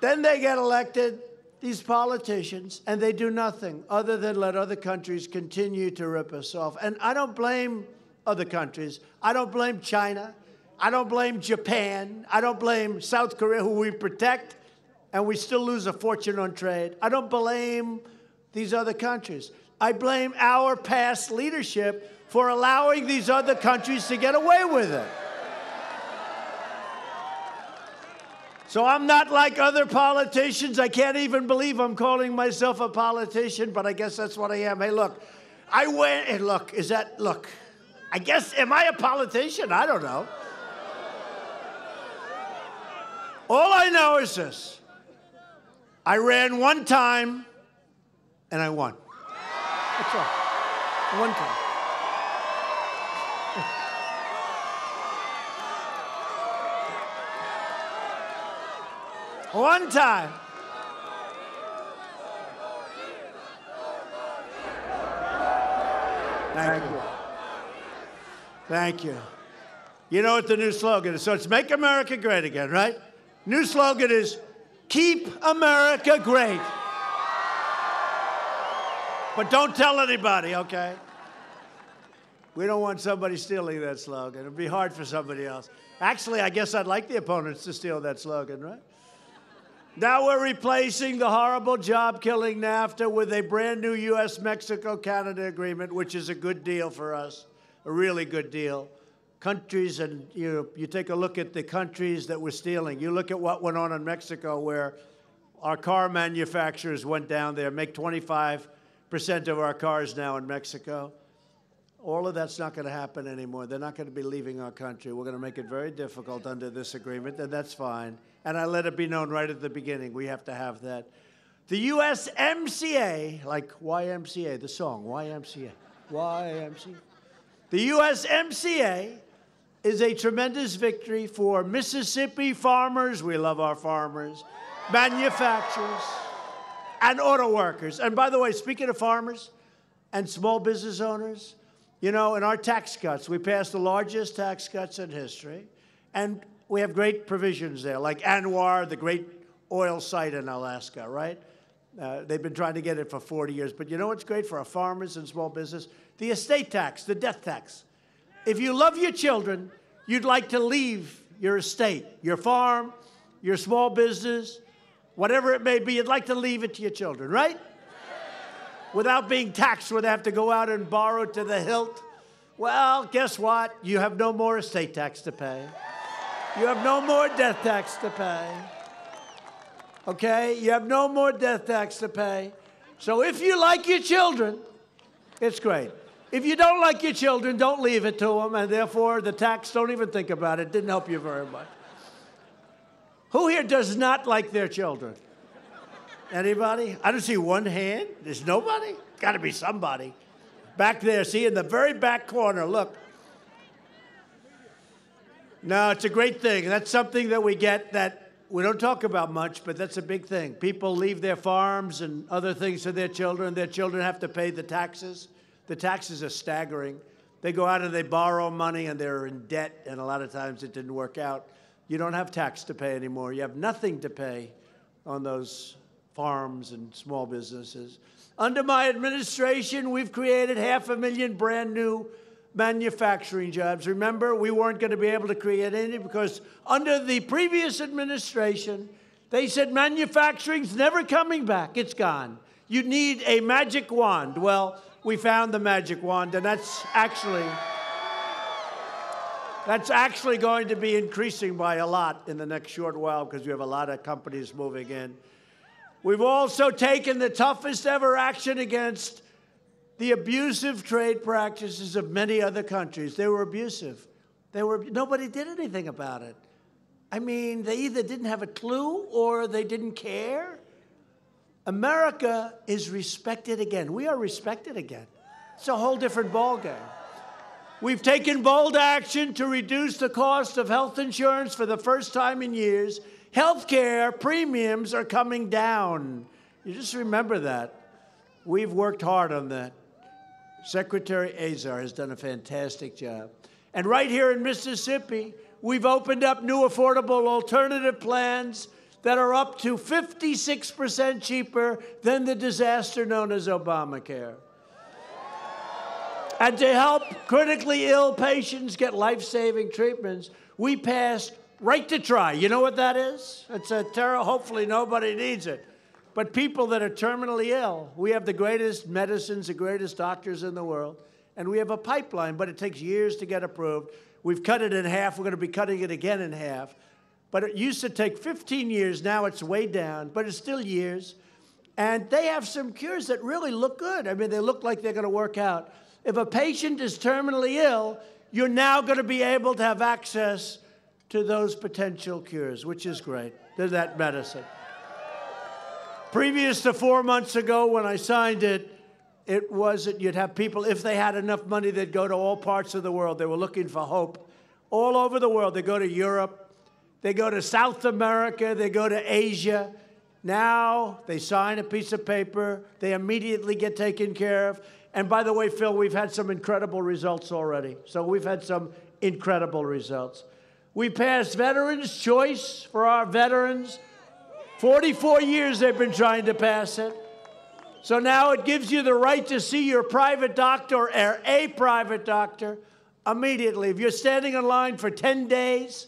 Then they get elected, these politicians, and they do nothing other than let other countries continue to rip us off. And I don't blame other countries. I don't blame China. I don't blame Japan. I don't blame South Korea, who we protect, and we still lose a fortune on trade. I don't blame these other countries. I blame our past leadership for allowing these other countries to get away with it. So I'm not like other politicians. I can't even believe I'm calling myself a politician, but I guess that's what I am. Hey, look, I went, and look, I guess, am I a politician? I don't know. All I know is this. I ran one time, and I won. That's all. One time. One time. Thank you. Thank you. You know what the new slogan is? So it's Make America Great Again, right? New slogan is Keep America Great. But don't tell anybody, okay? We don't want somebody stealing that slogan. It'd be hard for somebody else. Actually, I guess I'd like the opponents to steal that slogan, right? Now we're replacing the horrible job-killing NAFTA with a brand-new U.S.-Mexico-Canada agreement, which is a good deal for us, a really good deal. Countries, and you take a look at the countries that we're stealing. You look at what went on in Mexico, where our car manufacturers went down there, make 25% of our cars now in Mexico. All of that's not going to happen anymore. They're not going to be leaving our country. We're going to make it very difficult under this agreement, and that's fine. And I let it be known right at the beginning. We have to have that. The USMCA, like YMCA, the song, YMCA, YMCA. The USMCA is a tremendous victory for Mississippi farmers. We love our farmers, manufacturers, and auto workers. And by the way, speaking of farmers and small business owners, you know, in our tax cuts, we passed the largest tax cuts in history, and we have great provisions there, like Anwar, the great oil site in Alaska, right? They've been trying to get it for 40 years. But you know what's great for our farmers and small business? The estate tax, the death tax. If you love your children, you'd like to leave your estate, your farm, your small business, whatever it may be, you'd like to leave it to your children, right? Without being taxed, where they have to go out and borrow to the hilt. Well, guess what? You have no more estate tax to pay. You have no more death tax to pay. Okay? You have no more death tax to pay. So if you like your children, it's great. If you don't like your children, don't leave it to them, and therefore the tax, don't even think about it. Didn't help you very much. Who here does not like their children? Anybody? I don't see one hand. There's nobody? Got to be somebody. Back there, see, in the very back corner, look. No, it's a great thing. That's something that we get that we don't talk about much, but that's a big thing. People leave their farms and other things to their children. Their children have to pay the taxes. The taxes are staggering. They go out and they borrow money and they're in debt, and a lot of times it didn't work out. You don't have tax to pay anymore. You have nothing to pay on those farms and small businesses. Under my administration, we've created 500,000 brand new manufacturing jobs. Remember, we weren't going to be able to create any because under the previous administration, they said manufacturing's never coming back. It's gone. You need a magic wand. Well, we found the magic wand, and that's actually going to be increasing by a lot in the next short while because we have a lot of companies moving in. We've also taken the toughest ever action against the abusive trade practices of many other countries. They were abusive. Nobody did anything about it. I mean, they either didn't have a clue or they didn't care. America is respected again. We are respected again. It's a whole different ballgame. We've taken bold action to reduce the cost of health insurance for the first time in years. Health care premiums are coming down. You just remember that. We've worked hard on that. Secretary Azar has done a fantastic job. And right here in Mississippi, we've opened up new affordable alternative plans that are up to 56% cheaper than the disaster known as Obamacare. And to help critically ill patients get life-saving treatments, we passed Right to Try. You know what that is? It's a terror. Hopefully nobody needs it. But people that are terminally ill, we have the greatest medicines, the greatest doctors in the world, and we have a pipeline, but it takes years to get approved. We've cut it in half. We're going to be cutting it again in half. But it used to take 15 years. Now it's way down, but it's still years. And they have some cures that really look good. I mean, they look like they're going to work out. If a patient is terminally ill, you're now going to be able to have access to those potential cures, which is great. There's that medicine. Previous to 4 months ago when I signed it, it wasn't, you'd have people, if they had enough money, they'd go to all parts of the world. They were looking for hope. All over the world. They go to Europe. They go to South America. They go to Asia. Now they sign a piece of paper. They immediately get taken care of. And by the way, Phil, we've had some incredible results already. So we've had some incredible results. We passed Veterans' Choice for our veterans. 44 years they've been trying to pass it. So now it gives you the right to see your private doctor or a private doctor immediately. If you're standing in line for 10 days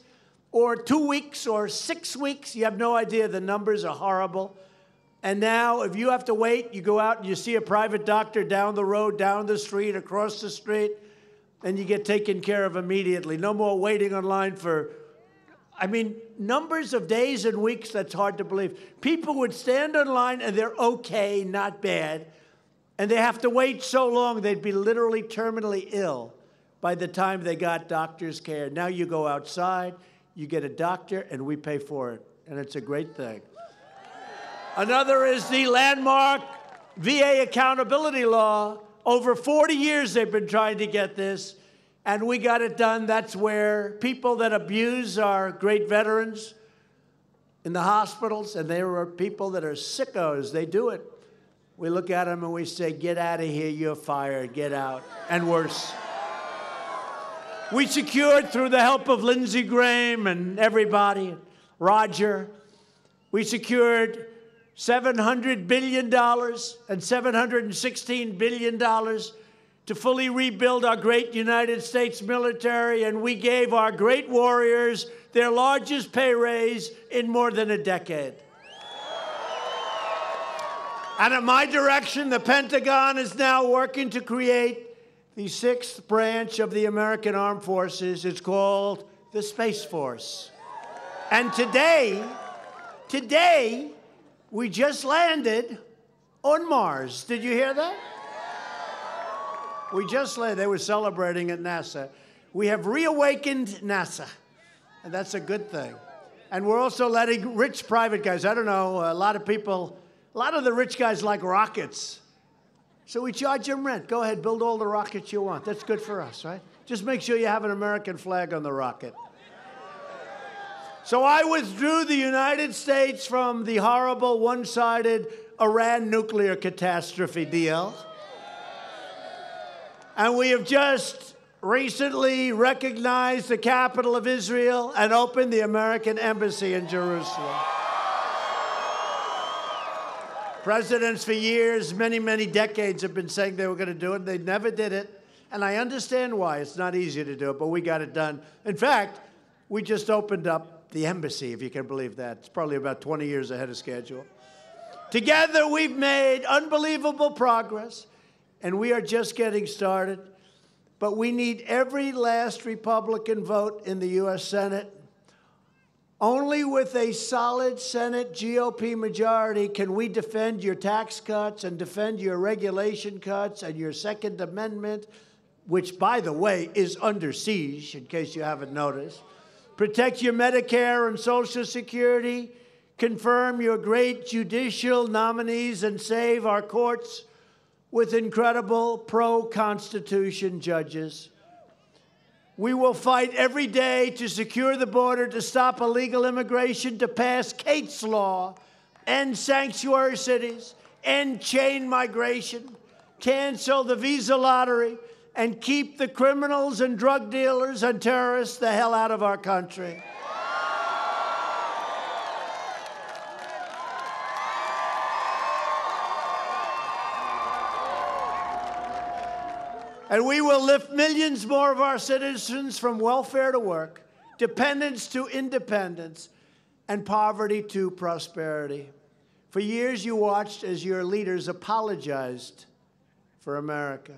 or 2 weeks or 6 weeks, you have no idea. The numbers are horrible. And now if you have to wait, you go out and you see a private doctor down the road, down the street, across the street, and you get taken care of immediately. No more waiting online for, I mean, numbers of days and weeks, that's hard to believe. People would stand in line and they're okay, not bad, and they have to wait so long they'd be literally terminally ill by the time they got doctor's care. Now you go outside, you get a doctor, and we pay for it, and it's a great thing. Another is the landmark VA accountability law. Over 40 years they've been trying to get this, and we got it done. That's where people that abuse our great veterans in the hospitals, and there are people that are sickos, they do it. We look at them and we say, get out of here, you're fired, get out, and worse. We secured, through the help of Lindsey Graham and everybody, Roger, we secured $700 billion and $716 billion to fully rebuild our great United States military, and we gave our great warriors their largest pay raise in more than a decade. And at my direction, the Pentagon is now working to create the 6th branch of the American Armed Forces. It's called the Space Force. And today, we just landed on Mars. Did you hear that? We just landed. They were celebrating at NASA. We have reawakened NASA, and that's a good thing. And we're also letting rich private guys, I don't know, a lot of the rich guys like rockets. So we charge them rent. Go ahead, build all the rockets you want. That's good for us, right? Just make sure you have an American flag on the rocket. So I withdrew the United States from the horrible one-sided Iran nuclear catastrophe deal. And we have just recently recognized the capital of Israel and opened the American embassy in Jerusalem. Presidents for years, many, many decades have been saying they were going to do it. They never did it. And I understand why. It's not easy to do it, but we got it done. In fact, we just opened up the embassy, if you can believe that. It's probably about 20 years ahead of schedule. Together, we've made unbelievable progress, and we are just getting started. But we need every last Republican vote in the U.S. Senate. Only with a solid Senate GOP majority can we defend your tax cuts and defend your regulation cuts and your Second Amendment, which, by the way, is under siege, in case you haven't noticed. Protect your Medicare and Social Security, confirm your great judicial nominees, and save our courts with incredible pro-Constitution judges. We will fight every day to secure the border, to stop illegal immigration, to pass Kate's Law, end sanctuary cities, end chain migration, cancel the visa lottery, and keep the criminals and drug dealers and terrorists the hell out of our country. And we will lift millions more of our citizens from welfare to work, dependence to independence, and poverty to prosperity. For years, you watched as your leaders apologized for America.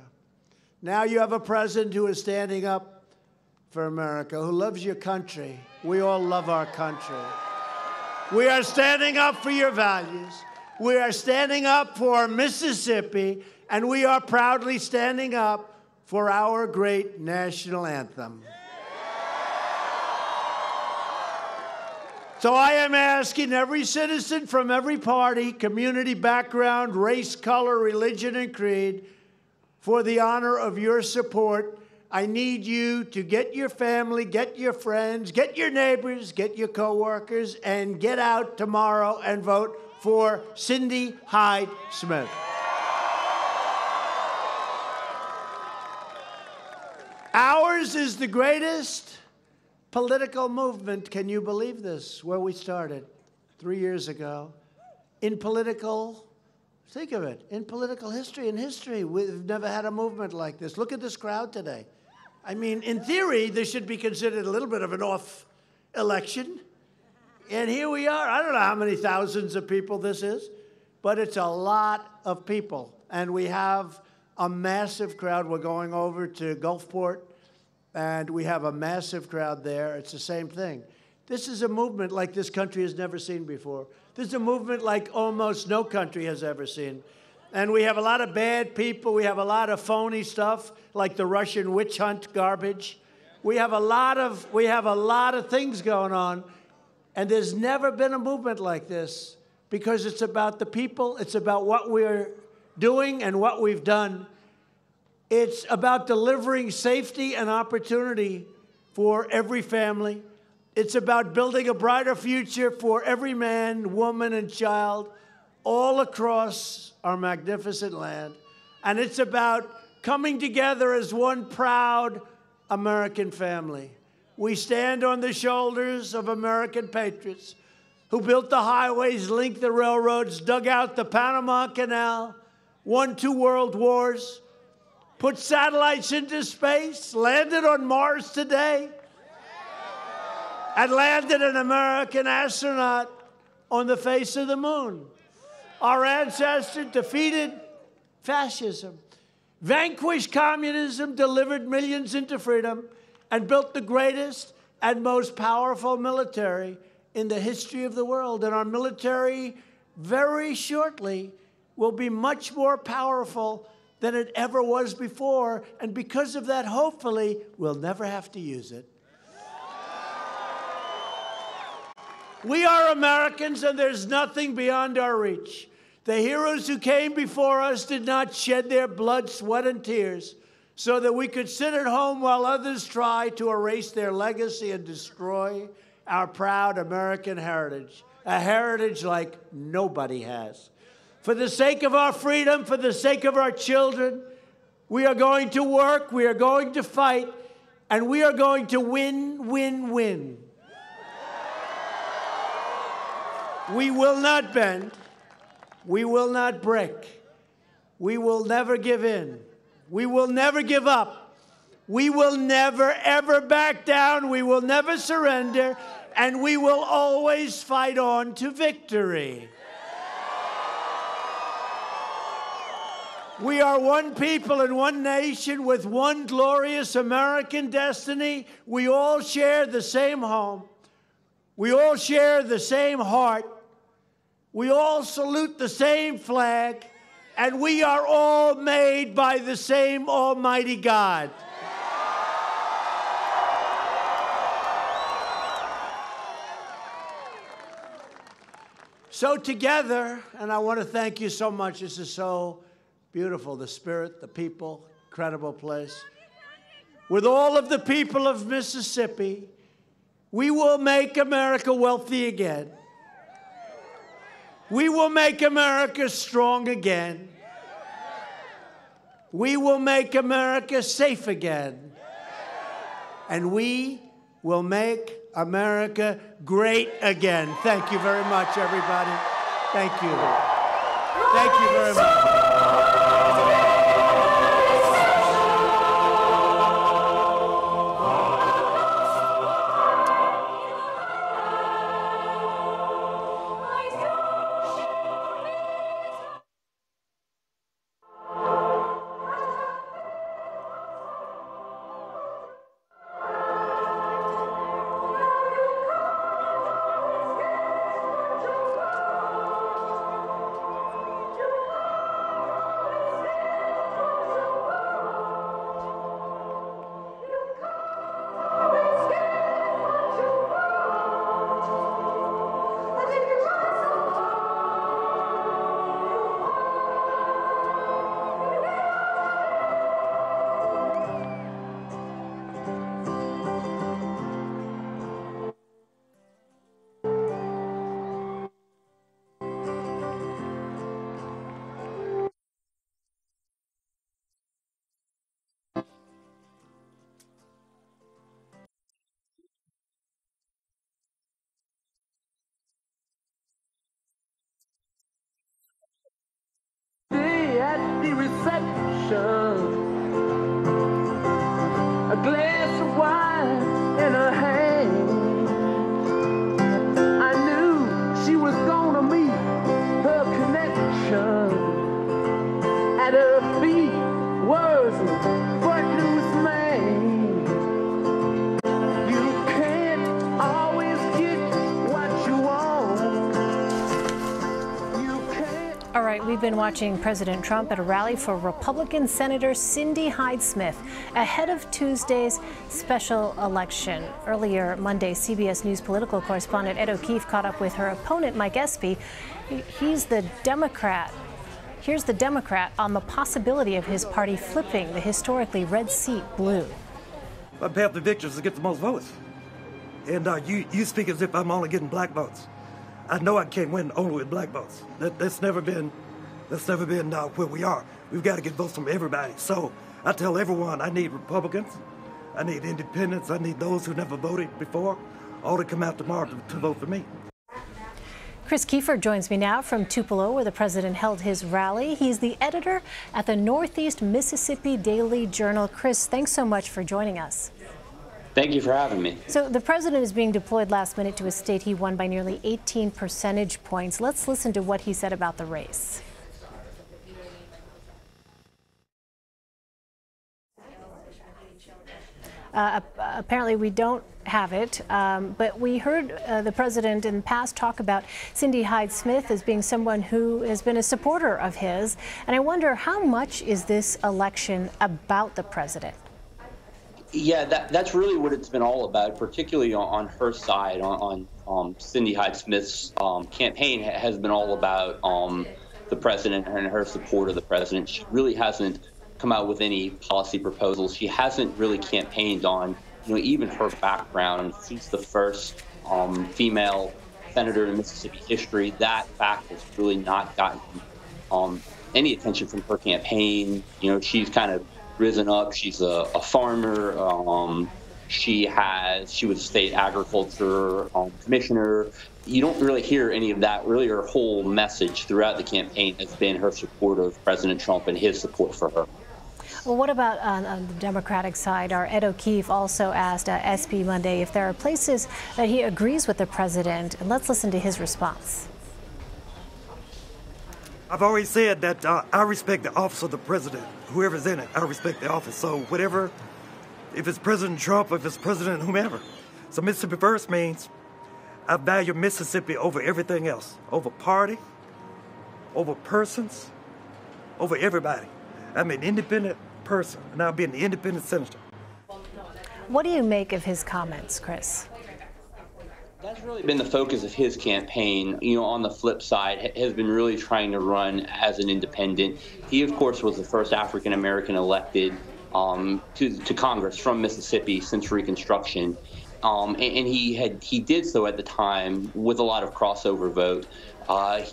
Now you have a president who is standing up for America, who loves your country. We all love our country. We are standing up for your values. We are standing up for Mississippi, and we are proudly standing up for our great national anthem. So I am asking every citizen from every party, community, background, race, color, religion, and creed, for the honor of your support. I need you to get your family, get your friends, get your neighbors, get your coworkers, and get out tomorrow and vote for Cindy Hyde-Smith. Ours is the greatest political movement, can you believe this, where we started 3 years ago. In political, think of it, in political history, we've never had a movement like this. Look at this crowd today. I mean, in theory, this should be considered a little bit of an off election. And here we are. I don't know how many thousands of people this is, but it's a lot of people. And we have a massive crowd. We're going over to Gulfport, and we have a massive crowd there. It's the same thing. This is a movement like this country has never seen before. This is a movement like almost no country has ever seen. And we have a lot of bad people. We have a lot of phony stuff, like the Russian witch hunt garbage. We have a lot of things going on, and there's never been a movement like this because it's about the people. It's about what we're doing and what we've done. It's about delivering safety and opportunity for every family. It's about building a brighter future for every man, woman, and child all across our magnificent land. And it's about coming together as one proud American family. We stand on the shoulders of American patriots who built the highways, linked the railroads, dug out the Panama Canal, won 2 world wars, put satellites into space, landed on Mars today, and landed an American astronaut on the face of the moon. Our ancestors defeated fascism, vanquished communism, delivered millions into freedom, and built the greatest and most powerful military in the history of the world. And our military, very shortly, will be much more powerful than it ever was before. And because of that, hopefully, we'll never have to use it. We are Americans, and there's nothing beyond our reach. The heroes who came before us did not shed their blood, sweat, and tears so that we could sit at home while others try to erase their legacy and destroy our proud American heritage, a heritage like nobody has. For the sake of our freedom, for the sake of our children, We are going to work, we are going to fight, and we are going to win, win, win. We will not bend. We will not break. We will never give in. We will never give up. We will never, ever back down. We will never surrender. And we will always fight on to victory. We are one people and one nation with one glorious American destiny. We all share the same home. We all share the same heart. We all salute the same flag. And we are all made by the same Almighty God. So together, and I want to thank you so much. This is so beautiful, the spirit, the people, incredible place. With all of the people of Mississippi, we will make America wealthy again. We will make America strong again. We will make America safe again. And we will make America great again. Thank you very much, everybody. Thank you. Thank you very much. At the reception, a glass of wine in her hand. I knew she was gonna meet her connection. At her feet was a footloose man. You can't always get what you want. All right, we've been watching President Trump at a rally for Republican Senator Cindy Hyde-Smith ahead of Tuesday's special election. Earlier Monday, CBS News political correspondent Ed O'Keefe caught up with her opponent, Mike Espy. He's the Democrat. Here's the Democrat on the possibility of his party flipping the historically red seat blue. My path to victory is to get the most votes. And you speak as if I'm only getting black votes. I know I can't win only with black votes. That's never been where we are. We've got to get votes from everybody. So I tell everyone I need Republicans, I need independents, I need those who never voted before, all to come out tomorrow to vote for me. Chris Kiefer joins me now from Tupelo, where the president held his rally. He's the editor at the Northeast Mississippi Daily Journal. Chris, thanks so much for joining us. Thank you for having me. So the president is being deployed last minute to a state he won by nearly 18 percentage points. Let's listen to what he said about the race. Apparently we don't have it, but we heard the president in the past talk about Cindy Hyde-Smith as being someone who has been a supporter of his. And I wonder, how much is this election about the president? Yeah, that's really what it's been all about, particularly on her side. On Cindy Hyde-Smith's campaign has been all about the president and her support of the president. She really hasn't come out with any policy proposals. She hasn't really campaigned on, even her background. She's the first female senator in Mississippi history. That fact has really not gotten any attention from her campaign. She's kind of risen up. She's a farmer. She was state agriculture commissioner. You don't really hear any of that. Really, her whole message throughout the campaign has been her support of President Trump and his support for her. Well, what about on the Democratic side? Our Ed O'Keefe also asked Espy Monday if there are places that he agrees with the president. And let's listen to his response. I've always said that I respect the office of the president. Whoever's in it, I respect the office. So whatever, if it's President Trump, if it's President whomever. So Mississippi First means I value Mississippi over everything else, over party, over persons, over everybody. I'm an independent person, and I'll be an independent senator. What do you make of his comments, Chris? That's really been the focus of his campaign. You know, on the flip side, has been really trying to run as an independent. He, of course, was the first African-American elected to Congress from Mississippi since Reconstruction. And he did so at the time with a lot of crossover vote.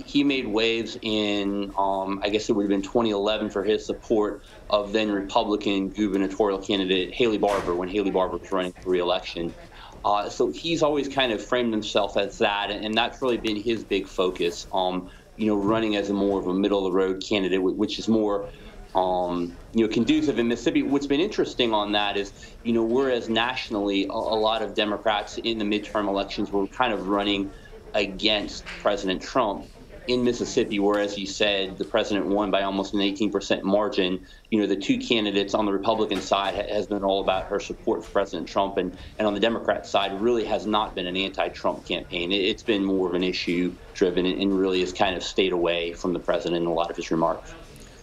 He made waves in, I guess it would have been 2011 for his support of then Republican gubernatorial candidate Haley Barbour when Haley Barbour was running for re-election. So he's always kind of framed himself as that, and that's really been his big focus, you know, running as a more of a middle-of-the-road candidate, which is more you know, conducive in Mississippi. What's been interesting on that is, you know, whereas nationally a lot of Democrats in the midterm elections were kind of running against President Trump, in Mississippi, where, as you said, the president won by almost an 18% margin, you know, the two candidates on the Republican side has been all about her support for President Trump, and on the Democrat side really has not been an anti-Trump campaign. It's been more of an issue-driven and really has kind of stayed away from the president in a lot of his remarks.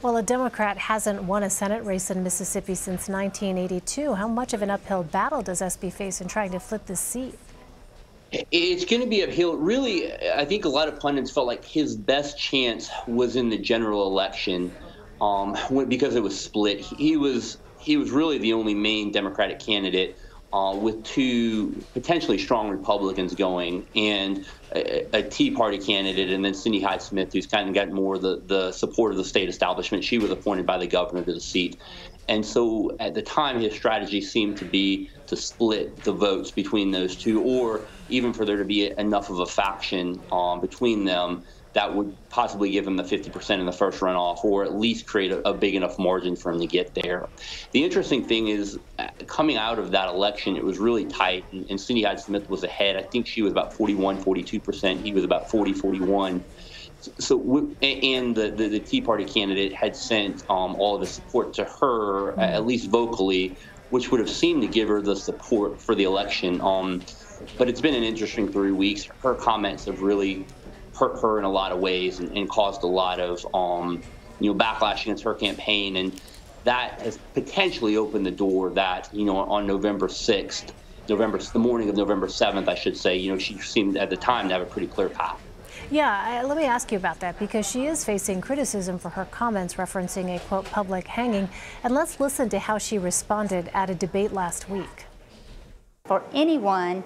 Well, a Democrat hasn't won a Senate race in Mississippi since 1982. How much of an uphill battle does Espy face in trying to flip this seat? It's going to be uphill. Really, I think a lot of pundits felt like his best chance was in the general election because it was split. He was really the only main Democratic candidate with two potentially strong Republicans going, and a Tea Party candidate, and then Cindy Hyde-Smith, who's kind of got more the support of the state establishment. She was appointed by the governor to the seat. And so at the time, his strategy seemed to be to split the votes between those two, or even for there to be enough of a faction between them that would possibly give him the 50% in the first runoff, or at least create a big enough margin for him to get there. The interesting thing is, coming out of that election, it was really tight, and Cindy Hyde-Smith was ahead. I think she was about 41, 42%. He was about 40, 41. So, and the Tea Party candidate had sent all of the support to her, at least vocally, which would have seemed to give her the support for the election. But it's been an interesting 3 weeks. Her comments have really hurt her in a lot of ways and caused a lot of you know, backlash against her campaign, and that has potentially opened the door that, you know, on November 6th, the morning of November 7th, I should say, you know, she seemed at the time to have a pretty clear path. Yeah, let me ask you about that, because she is facing criticism for her comments referencing a, quote, public hanging. And let's listen to how she responded at a debate last week. For anyone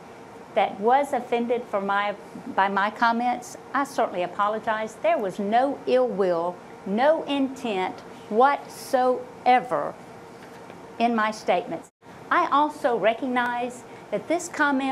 that was offended by my comments, I certainly apologize. There was no ill will, no intent whatsoever in my statements. I also recognize that this comment